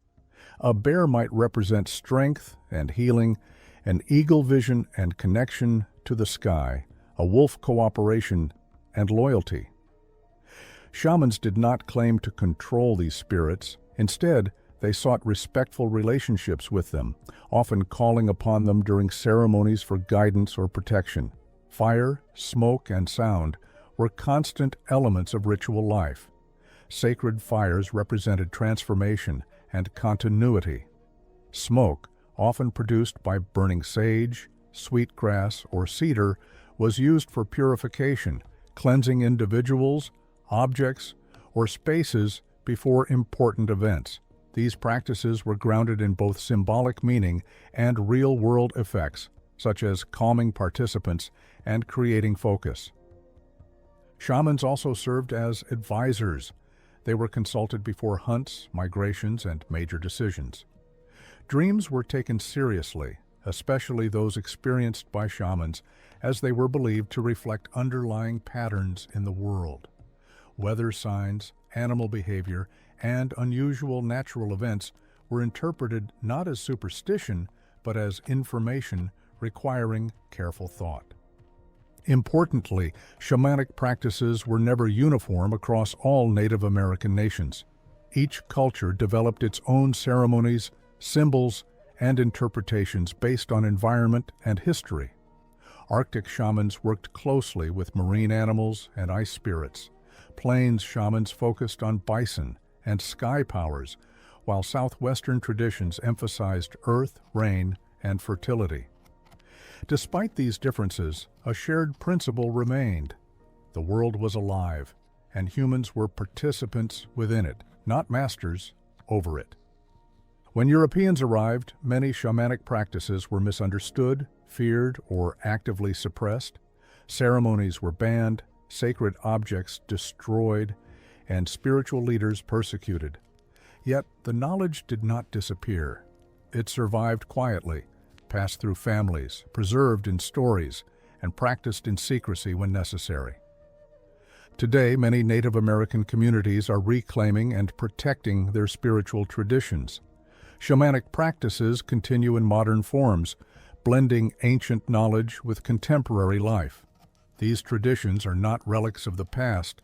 A bear might represent strength and healing, an eagle vision and connection to the sky, a wolf cooperation and loyalty. Shamans did not claim to control these spirits. Instead, they sought respectful relationships with them, often calling upon them during ceremonies for guidance or protection. Fire, smoke, and sound were constant elements of ritual life. Sacred fires represented transformation and continuity. Smoke, often produced by burning sage, sweetgrass, or cedar, was used for purification, cleansing individuals, objects, or spaces before important events. These practices were grounded in both symbolic meaning and real-world effects, such as calming participants and creating focus. Shamans also served as advisors. They were consulted before hunts, migrations, and major decisions. Dreams were taken seriously, especially those experienced by shamans, as they were believed to reflect underlying patterns in the world. Weather signs, animal behavior, and unusual natural events were interpreted not as superstition, but as information requiring careful thought. Importantly, shamanic practices were never uniform across all Native American nations. Each culture developed its own ceremonies, symbols, and interpretations based on environment and history. Arctic shamans worked closely with marine animals and ice spirits. Plains shamans focused on bison and sky powers, while southwestern traditions emphasized earth, rain, and fertility. Despite these differences, a shared principle remained. The world was alive, and humans were participants within it, not masters over it. When Europeans arrived, many shamanic practices were misunderstood, feared, or actively suppressed. Ceremonies were banned, sacred objects destroyed, and spiritual leaders persecuted. Yet the knowledge did not disappear. It survived quietly, passed through families, preserved in stories, and practiced in secrecy when necessary. Today, many Native American communities are reclaiming and protecting their spiritual traditions. Shamanic practices continue in modern forms, blending ancient knowledge with contemporary life. These traditions are not relics of the past,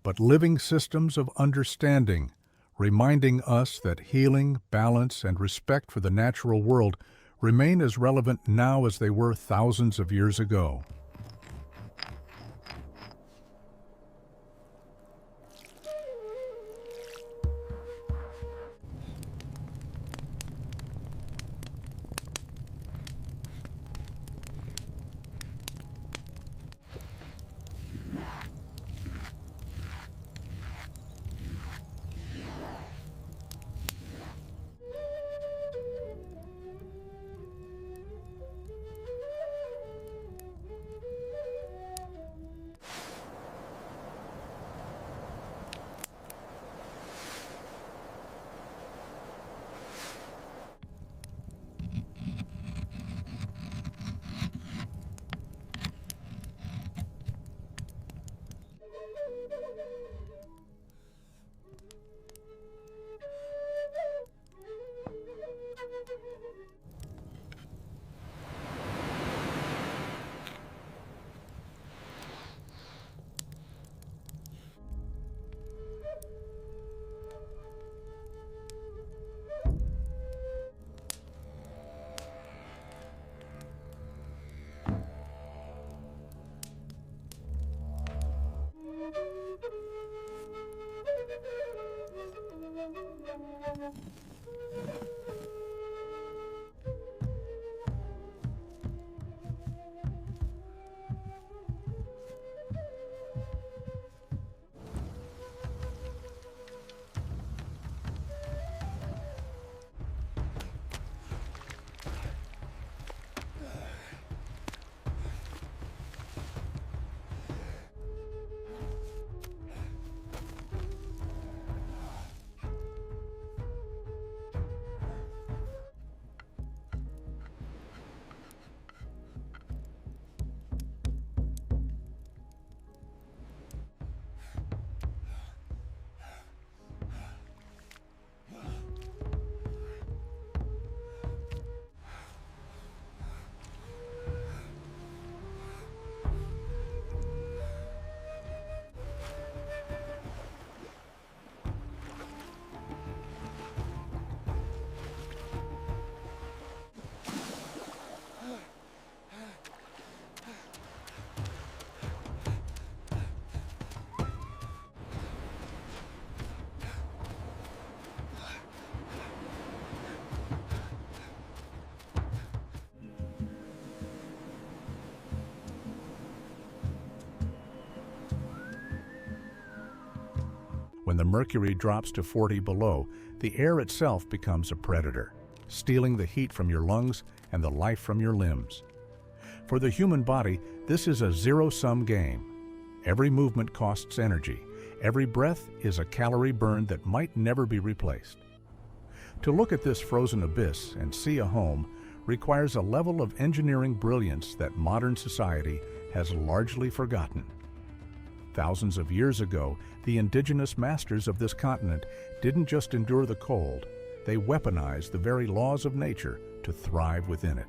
but living systems of understanding, reminding us that healing, balance, and respect for the natural world remain as relevant now as they were thousands of years ago. When the mercury drops to 40 below, the air itself becomes a predator, stealing the heat from your lungs and the life from your limbs. For the human body, this is a zero-sum game. Every movement costs energy. Every breath is a calorie burn that might never be replaced. To look at this frozen abyss and see a home requires a level of engineering brilliance that modern society has largely forgotten. Thousands of years ago, the indigenous masters of this continent didn't just endure the cold, they weaponized the very laws of nature to thrive within it.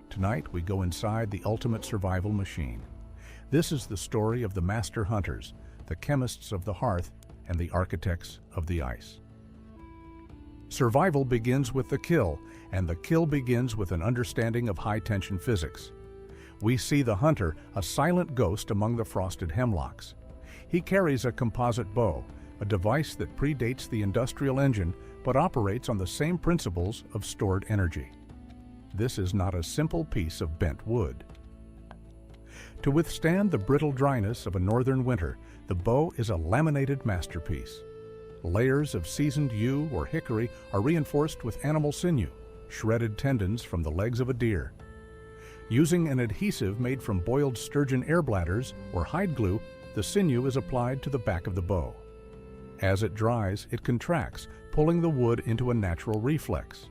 Tonight, we go inside the ultimate survival machine. This is the story of the master hunters, the chemists of the hearth, and the architects of the ice. Survival begins with the kill, and the kill begins with an understanding of high-tension physics. We see the hunter, a silent ghost among the frosted hemlocks. He carries a composite bow, a device that predates the industrial engine but operates on the same principles of stored energy. This is not a simple piece of bent wood. To withstand the brittle dryness of a northern winter, the bow is a laminated masterpiece. layers of seasoned yew or hickory are reinforced with animal sinew, shredded tendons from the legs of a deer. Using an adhesive made from boiled sturgeon air bladders or hide glue, the sinew is applied to the back of the bow. As it dries, it contracts, pulling the wood into a natural reflex.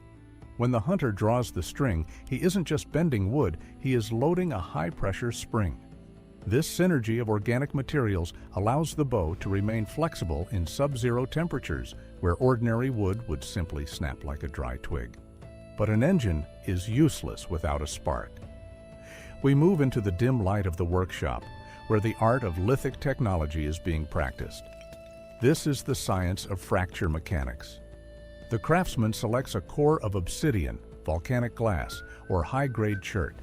When the hunter draws the string, he isn't just bending wood, he is loading a high-pressure spring. This synergy of organic materials allows the bow to remain flexible in sub-zero temperatures, where ordinary wood would simply snap like a dry twig. But an engine is useless without a spark. We move into the dim light of the workshop, where the art of lithic technology is being practiced. This is the science of fracture mechanics. The craftsman selects a core of obsidian, volcanic glass, or high-grade chert.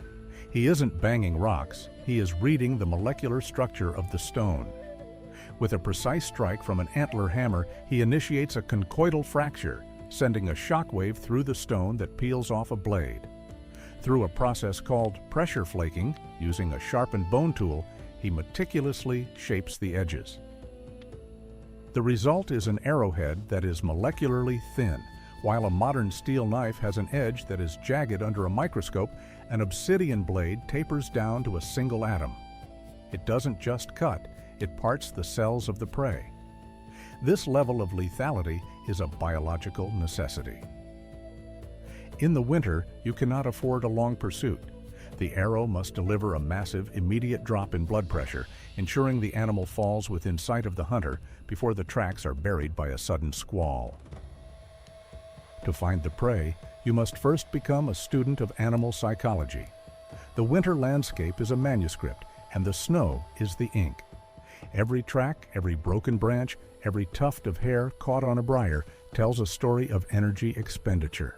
He isn't banging rocks, he is reading the molecular structure of the stone. With a precise strike from an antler hammer, he initiates a conchoidal fracture, sending a shock wave through the stone that peels off a blade. Through a process called pressure flaking, using a sharpened bone tool, he meticulously shapes the edges. The result is an arrowhead that is molecularly thin. While a modern steel knife has an edge that is jagged under a microscope, an obsidian blade tapers down to a single atom. It doesn't just cut, it parts the cells of the prey. This level of lethality is a biological necessity. In the winter, you cannot afford a long pursuit. The arrow must deliver a massive, immediate drop in blood pressure, ensuring the animal falls within sight of the hunter before the tracks are buried by a sudden squall. To find the prey, you must first become a student of animal psychology. The winter landscape is a manuscript, and the snow is the ink. Every track, every broken branch, every tuft of hair caught on a briar tells a story of energy expenditure.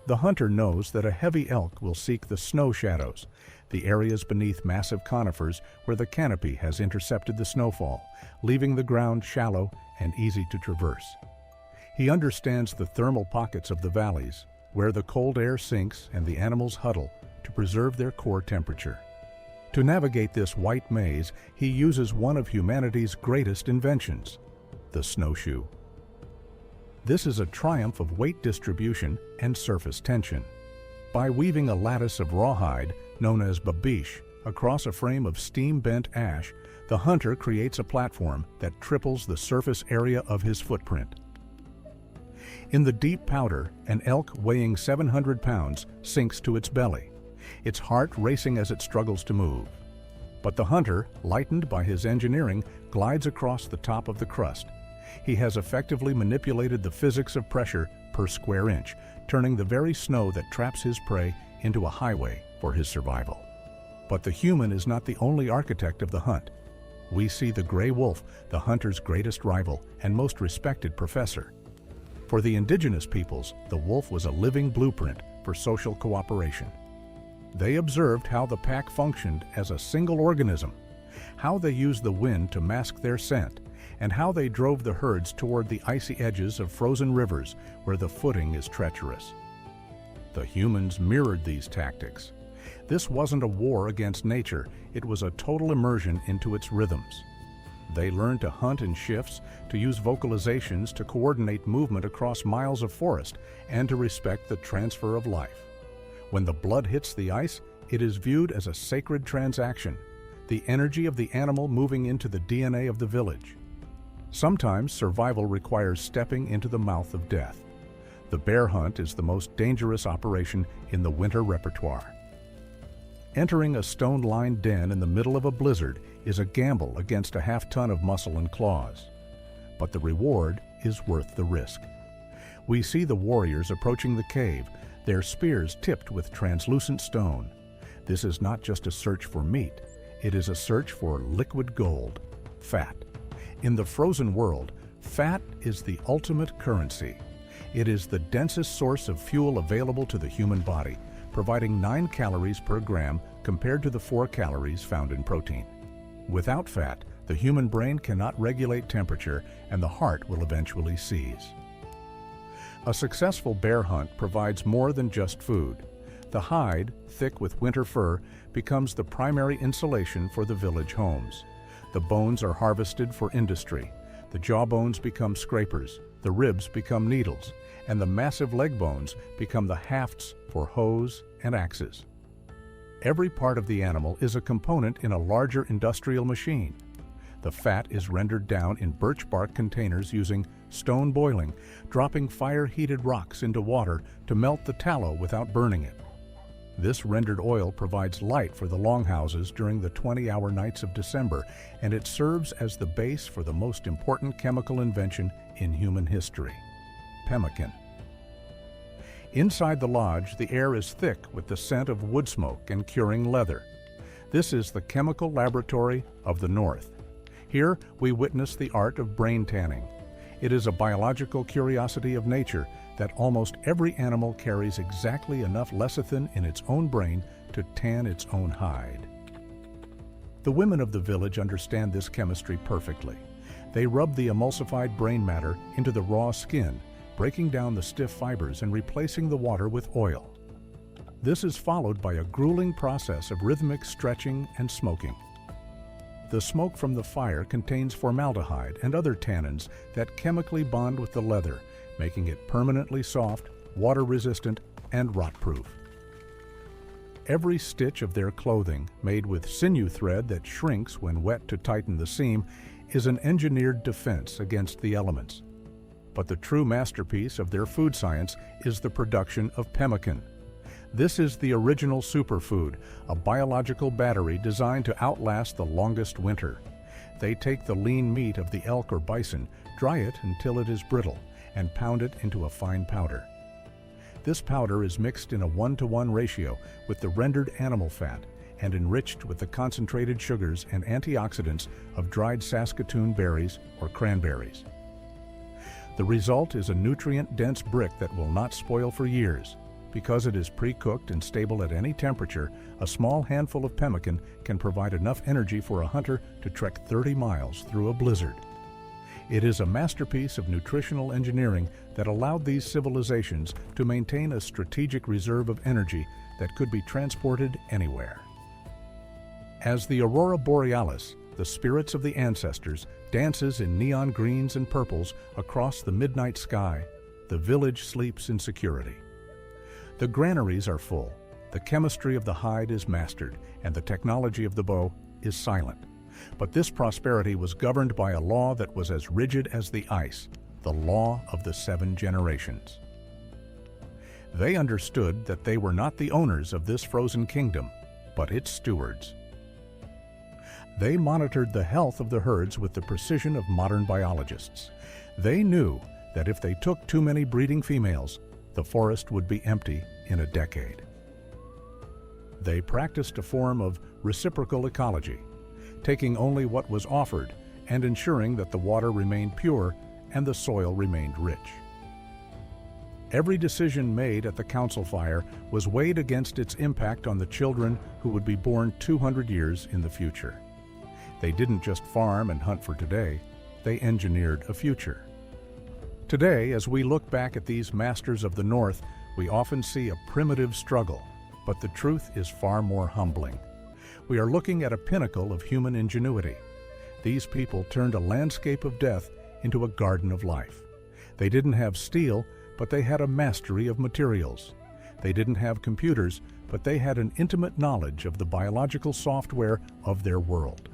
The hunter knows that a heavy elk will seek the snow shadows, the areas beneath massive conifers where the canopy has intercepted the snowfall, leaving the ground shallow and easy to traverse. He understands the thermal pockets of the valleys, where the cold air sinks and the animals huddle to preserve their core temperature. To navigate this white maze, he uses one of humanity's greatest inventions, the snowshoe. This is a triumph of weight distribution and surface tension. By weaving a lattice of rawhide, known as babiche, across a frame of steam-bent ash, the hunter creates a platform that triples the surface area of his footprint. In the deep powder, an elk weighing 700 pounds sinks to its belly, its heart racing as it struggles to move. But the hunter, lightened by his engineering, glides across the top of the crust. He has effectively manipulated the physics of pressure per square inch, turning the very snow that traps his prey into a highway for his survival. But the human is not the only architect of the hunt. We see the gray wolf, the hunter's greatest rival and most respected professor. For the indigenous peoples, the wolf was a living blueprint for social cooperation. They observed how the pack functioned as a single organism, how they used the wind to mask their scent, and how they drove the herds toward the icy edges of frozen rivers where the footing is treacherous. The humans mirrored these tactics. This wasn't a war against nature, it was a total immersion into its rhythms. They learned to hunt in shifts, to use vocalizations to coordinate movement across miles of forest, and to respect the transfer of life. When the blood hits the ice, it is viewed as a sacred transaction, the energy of the animal moving into the DNA of the village. Sometimes survival requires stepping into the mouth of death. The bear hunt is the most dangerous operation in the winter repertoire. Entering a stone-lined den in the middle of a blizzard is a gamble against a half-ton of muscle and claws. But the reward is worth the risk. We see the warriors approaching the cave, their spears tipped with translucent stone. This is not just a search for meat, it is a search for liquid gold, fat. In the frozen world, fat is the ultimate currency. It is the densest source of fuel available to the human body, providing 9 calories per gram compared to the 4 calories found in protein. Without fat, the human brain cannot regulate temperature and the heart will eventually seize. A successful bear hunt provides more than just food. The hide, thick with winter fur, becomes the primary insulation for the village homes. The bones are harvested for industry. The jawbones become scrapers, the ribs become needles, and the massive leg bones become the hafts for hoes and axes. Every part of the animal is a component in a larger industrial machine. The fat is rendered down in birch bark containers using stone boiling, dropping fire-heated rocks into water to melt the tallow without burning it. This rendered oil provides light for the longhouses during the 20-hour nights of December, and it serves as the base for the most important chemical invention in human history, pemmican. Inside the lodge, the air is thick with the scent of wood smoke and curing leather. This is the chemical laboratory of the North. Here, we witness the art of brain tanning. It is a biological curiosity of nature that almost every animal carries exactly enough lecithin in its own brain to tan its own hide. The women of the village understand this chemistry perfectly. They rub the emulsified brain matter into the raw skin, breaking down the stiff fibers and replacing the water with oil. This is followed by a grueling process of rhythmic stretching and smoking. The smoke from the fire contains formaldehyde and other tannins that chemically bond with the leather, making it permanently soft, water-resistant, and rot-proof. Every stitch of their clothing, made with sinew thread that shrinks when wet to tighten the seam, is an engineered defense against the elements. But the true masterpiece of their food science is the production of pemmican. This is the original superfood, a biological battery designed to outlast the longest winter. They take the lean meat of the elk or bison, dry it until it is brittle, and pound it into a fine powder. This powder is mixed in a 1-to-1 ratio with the rendered animal fat and enriched with the concentrated sugars and antioxidants of dried Saskatoon berries or cranberries. The result is a nutrient-dense brick that will not spoil for years. Because it is pre-cooked and stable at any temperature, a small handful of pemmican can provide enough energy for a hunter to trek 30 miles through a blizzard. It is a masterpiece of nutritional engineering that allowed these civilizations to maintain a strategic reserve of energy that could be transported anywhere. As the aurora borealis, the spirits of the ancestors, dances in neon greens and purples across the midnight sky, the village sleeps in security. The granaries are full, the chemistry of the hide is mastered, and the technology of the bow is silent. But this prosperity was governed by a law that was as rigid as the ice, the law of the 7 generations. They understood that they were not the owners of this frozen kingdom, but its stewards. They monitored the health of the herds with the precision of modern biologists. They knew that if they took too many breeding females, the forest would be empty in a decade. They practiced a form of reciprocal ecology, taking only what was offered and ensuring that the water remained pure and the soil remained rich. Every decision made at the council fire was weighed against its impact on the children who would be born 200 years in the future. They didn't just farm and hunt for today, they engineered a future. Today, as we look back at these masters of the North, we often see a primitive struggle, but the truth is far more humbling. We are looking at a pinnacle of human ingenuity. These people turned a landscape of death into a garden of life. They didn't have steel, but they had a mastery of materials. They didn't have computers, but they had an intimate knowledge of the biological software of their world.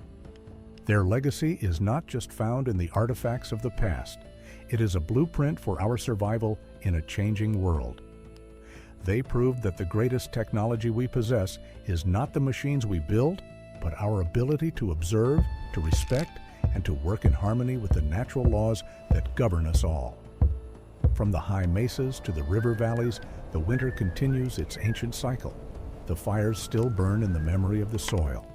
Their legacy is not just found in the artifacts of the past. It is a blueprint for our survival in a changing world. They proved that the greatest technology we possess is not the machines we build, but our ability to observe, to respect, and to work in harmony with the natural laws that govern us all. From the high mesas to the river valleys, the winter continues its ancient cycle. The fires still burn in the memory of the soil.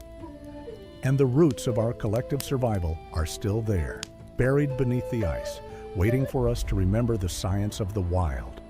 And the roots of our collective survival are still there, buried beneath the ice, waiting for us to remember the science of the wild.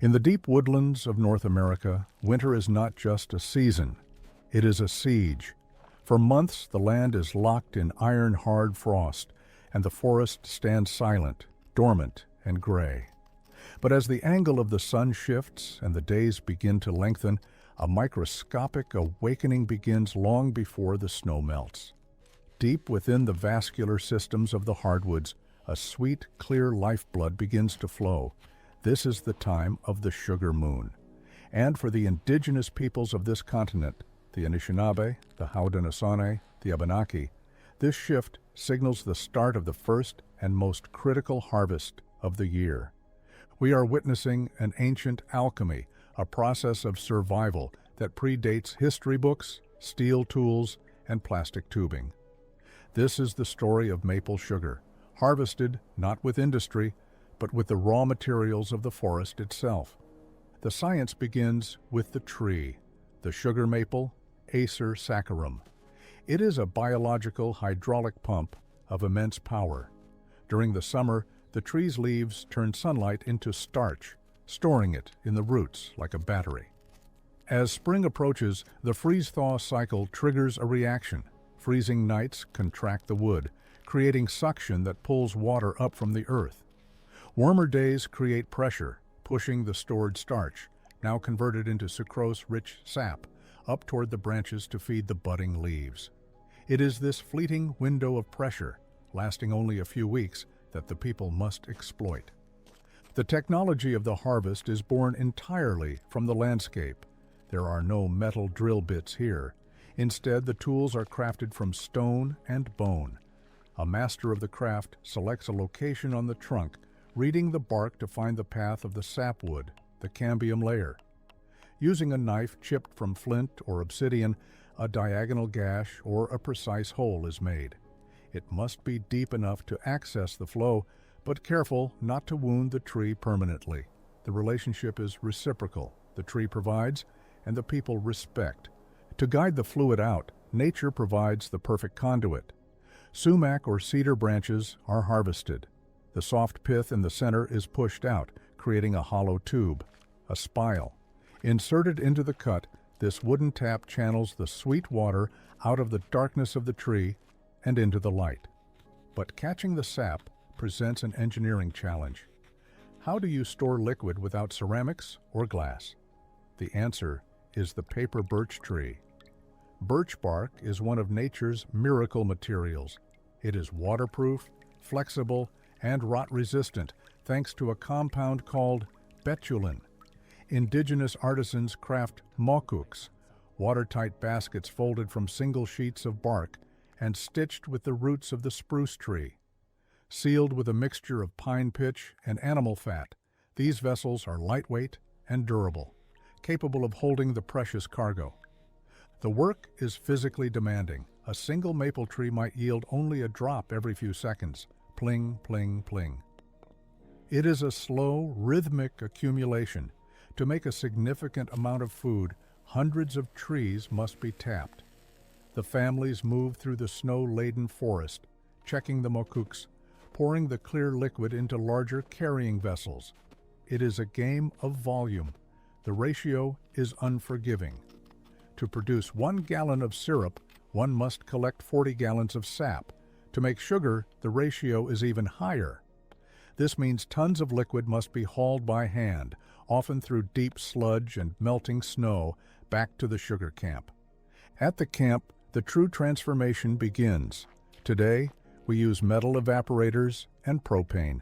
In the deep woodlands of North America, winter is not just a season, it is a siege. For months, the land is locked in iron-hard frost, and the forest stands silent, dormant, and gray. But as the angle of the sun shifts and the days begin to lengthen, a microscopic awakening begins long before the snow melts. Deep within the vascular systems of the hardwoods, a sweet, clear lifeblood begins to flow. This is the time of the sugar moon. And for the indigenous peoples of this continent, the Anishinaabe, the Haudenosaunee, the Abenaki, this shift signals the start of the first and most critical harvest of the year. We are witnessing an ancient alchemy, a process of survival that predates history books, steel tools, and plastic tubing. This is the story of maple sugar, harvested not with industry, but with the raw materials of the forest itself. The science begins with the tree, the sugar maple, Acer saccharum. It is a biological hydraulic pump of immense power. During the summer, the tree's leaves turn sunlight into starch, storing it in the roots like a battery. As spring approaches, the freeze-thaw cycle triggers a reaction. Freezing nights contract the wood, creating suction that pulls water up from the earth. Warmer days create pressure, pushing the stored starch, now converted into sucrose-rich sap, up toward the branches to feed the budding leaves. It is this fleeting window of pressure, lasting only a few weeks, that the people must exploit. The technology of the harvest is born entirely from the landscape. There are no metal drill bits here. Instead, the tools are crafted from stone and bone. A master of the craft selects a location on the trunk, reading the bark to find the path of the sapwood, the cambium layer. Using a knife chipped from flint or obsidian, a diagonal gash or a precise hole is made. It must be deep enough to access the flow, but careful not to wound the tree permanently. The relationship is reciprocal. The tree provides, and the people respect. To guide the fluid out, nature provides the perfect conduit. Sumac or cedar branches are harvested. The soft pith in the center is pushed out, creating a hollow tube, a spile. Inserted into the cut, this wooden tap channels the sweet water out of the darkness of the tree and into the light. But catching the sap presents an engineering challenge. How do you store liquid without ceramics or glass? The answer is the paper birch tree. Birch bark is one of nature's miracle materials. It is waterproof, flexible, and rot-resistant thanks to a compound called betulin. Indigenous artisans craft mokuks, watertight baskets folded from single sheets of bark and stitched with the roots of the spruce tree. Sealed with a mixture of pine pitch and animal fat, these vessels are lightweight and durable, capable of holding the precious cargo. The work is physically demanding. A single maple tree might yield only a drop every few seconds. Pling, pling, pling. It is a slow, rhythmic accumulation. To make a significant amount of food, hundreds of trees must be tapped. The families move through the snow-laden forest, checking the mokuks, pouring the clear liquid into larger carrying vessels. It is a game of volume. The ratio is unforgiving. To produce 1 gallon of syrup, one must collect 40 gallons of sap. To make sugar, the ratio is even higher. This means tons of liquid must be hauled by hand, often through deep sludge and melting snow, back to the sugar camp. At the camp, the true transformation begins. Today, we use metal evaporators and propane.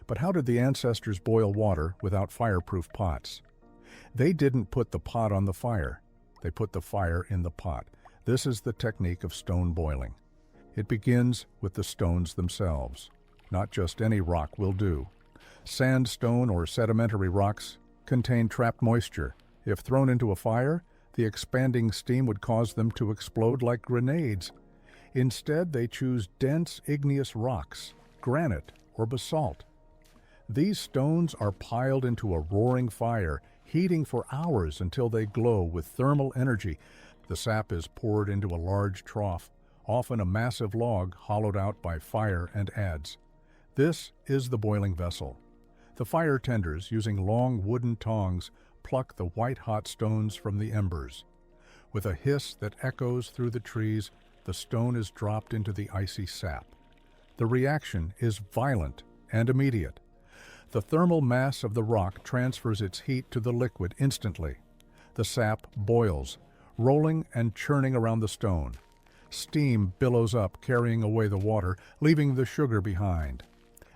But how did the ancestors boil water without fireproof pots? They didn't put the pot on the fire. They put the fire in the pot. This is the technique of stone boiling. It begins with the stones themselves. Not just any rock will do. Sandstone or sedimentary rocks contain trapped moisture. If thrown into a fire, the expanding steam would cause them to explode like grenades. Instead, they choose dense igneous rocks, granite or basalt. These stones are piled into a roaring fire, heating for hours until they glow with thermal energy. The sap is poured into a large trough, often a massive log hollowed out by fire and adze. This is the boiling vessel. The fire tenders, using long wooden tongs, pluck the white-hot stones from the embers. With a hiss that echoes through the trees, the stone is dropped into the icy sap. The reaction is violent and immediate. The thermal mass of the rock transfers its heat to the liquid instantly. The sap boils, rolling and churning around the stone. Steam billows up, carrying away the water, leaving the sugar behind.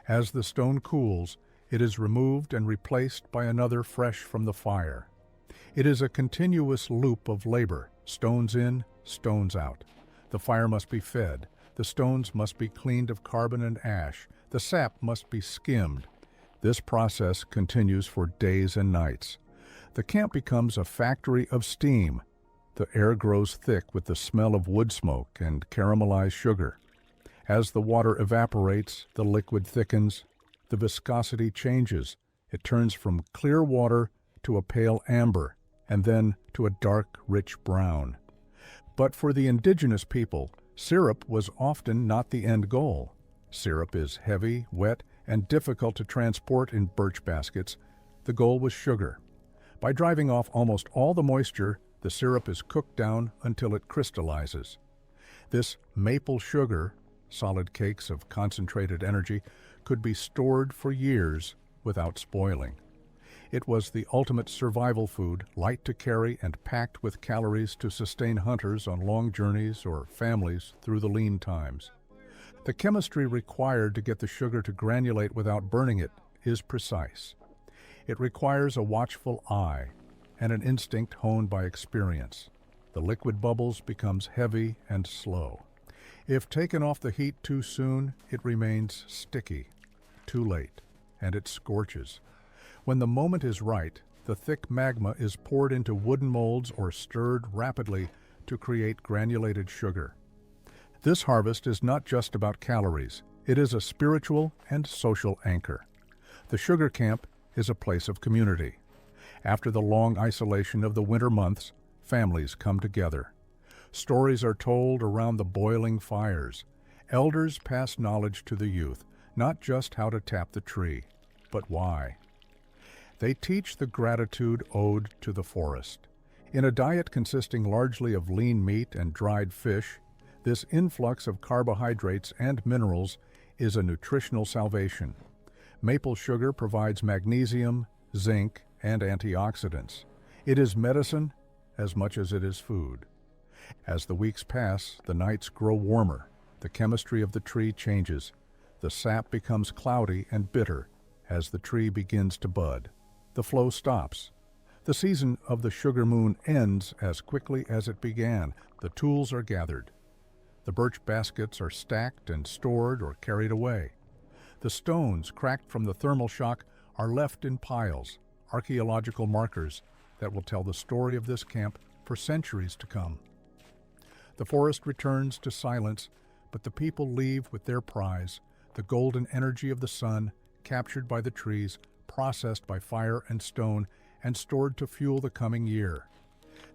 As the stone cools, it is removed and replaced by another fresh from the fire. It is a continuous loop of labor, stones in, stones out. The fire must be fed, the stones must be cleaned of carbon and ash, the sap must be skimmed. This process continues for days and nights. The camp becomes a factory of steam. The air grows thick with the smell of wood smoke and caramelized sugar. As the water evaporates, the liquid thickens, the viscosity changes. It turns from clear water to a pale amber, and then to a dark, rich brown. But for the indigenous people, syrup was often not the end goal. Syrup is heavy, wet, and difficult to transport in birch baskets. The goal was sugar. By driving off almost all the moisture, the syrup is cooked down until it crystallizes. This maple sugar, solid cakes of concentrated energy, could be stored for years without spoiling. It was the ultimate survival food, light to carry and packed with calories to sustain hunters on long journeys or families through the lean times. The chemistry required to get the sugar to granulate without burning it is precise. It requires a watchful eye and an instinct honed by experience. The liquid bubbles becomes heavy and slow. If taken off the heat too soon, it remains sticky. Too late, and it scorches. When the moment is right, the thick magma is poured into wooden molds or stirred rapidly to create granulated sugar. This harvest is not just about calories. It is a spiritual and social anchor. The sugar camp is a place of community. After the long isolation of the winter months, families come together. Stories are told around the boiling fires. Elders pass knowledge to the youth, not just how to tap the tree, but why. They teach the gratitude owed to the forest. In a diet consisting largely of lean meat and dried fish, this influx of carbohydrates and minerals is a nutritional salvation. Maple sugar provides magnesium, zinc, and antioxidants. It is medicine as much as it is food. As the weeks pass, the nights grow warmer. The chemistry of the tree changes. The sap becomes cloudy and bitter as the tree begins to bud. The flow stops. The season of the sugar moon ends as quickly as it began. The tools are gathered. The birch baskets are stacked and stored or carried away. The stones, cracked from the thermal shock, are left in piles, archaeological markers that will tell the story of this camp for centuries to come. The forest returns to silence, but the people leave with their prize, the golden energy of the sun, captured by the trees, processed by fire and stone, and stored to fuel the coming year.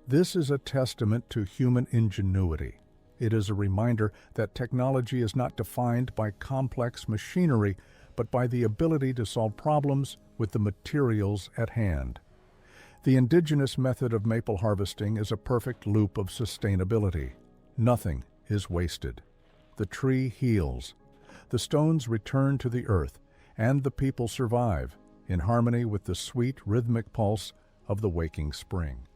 This is a testament to human ingenuity. It is a reminder that technology is not defined by complex machinery, but by the ability to solve problems with the materials at hand. The indigenous method of maple harvesting is a perfect loop of sustainability. Nothing is wasted. The tree heals. The stones return to the earth, and the people survive, in harmony with the sweet rhythmic pulse of the waking spring.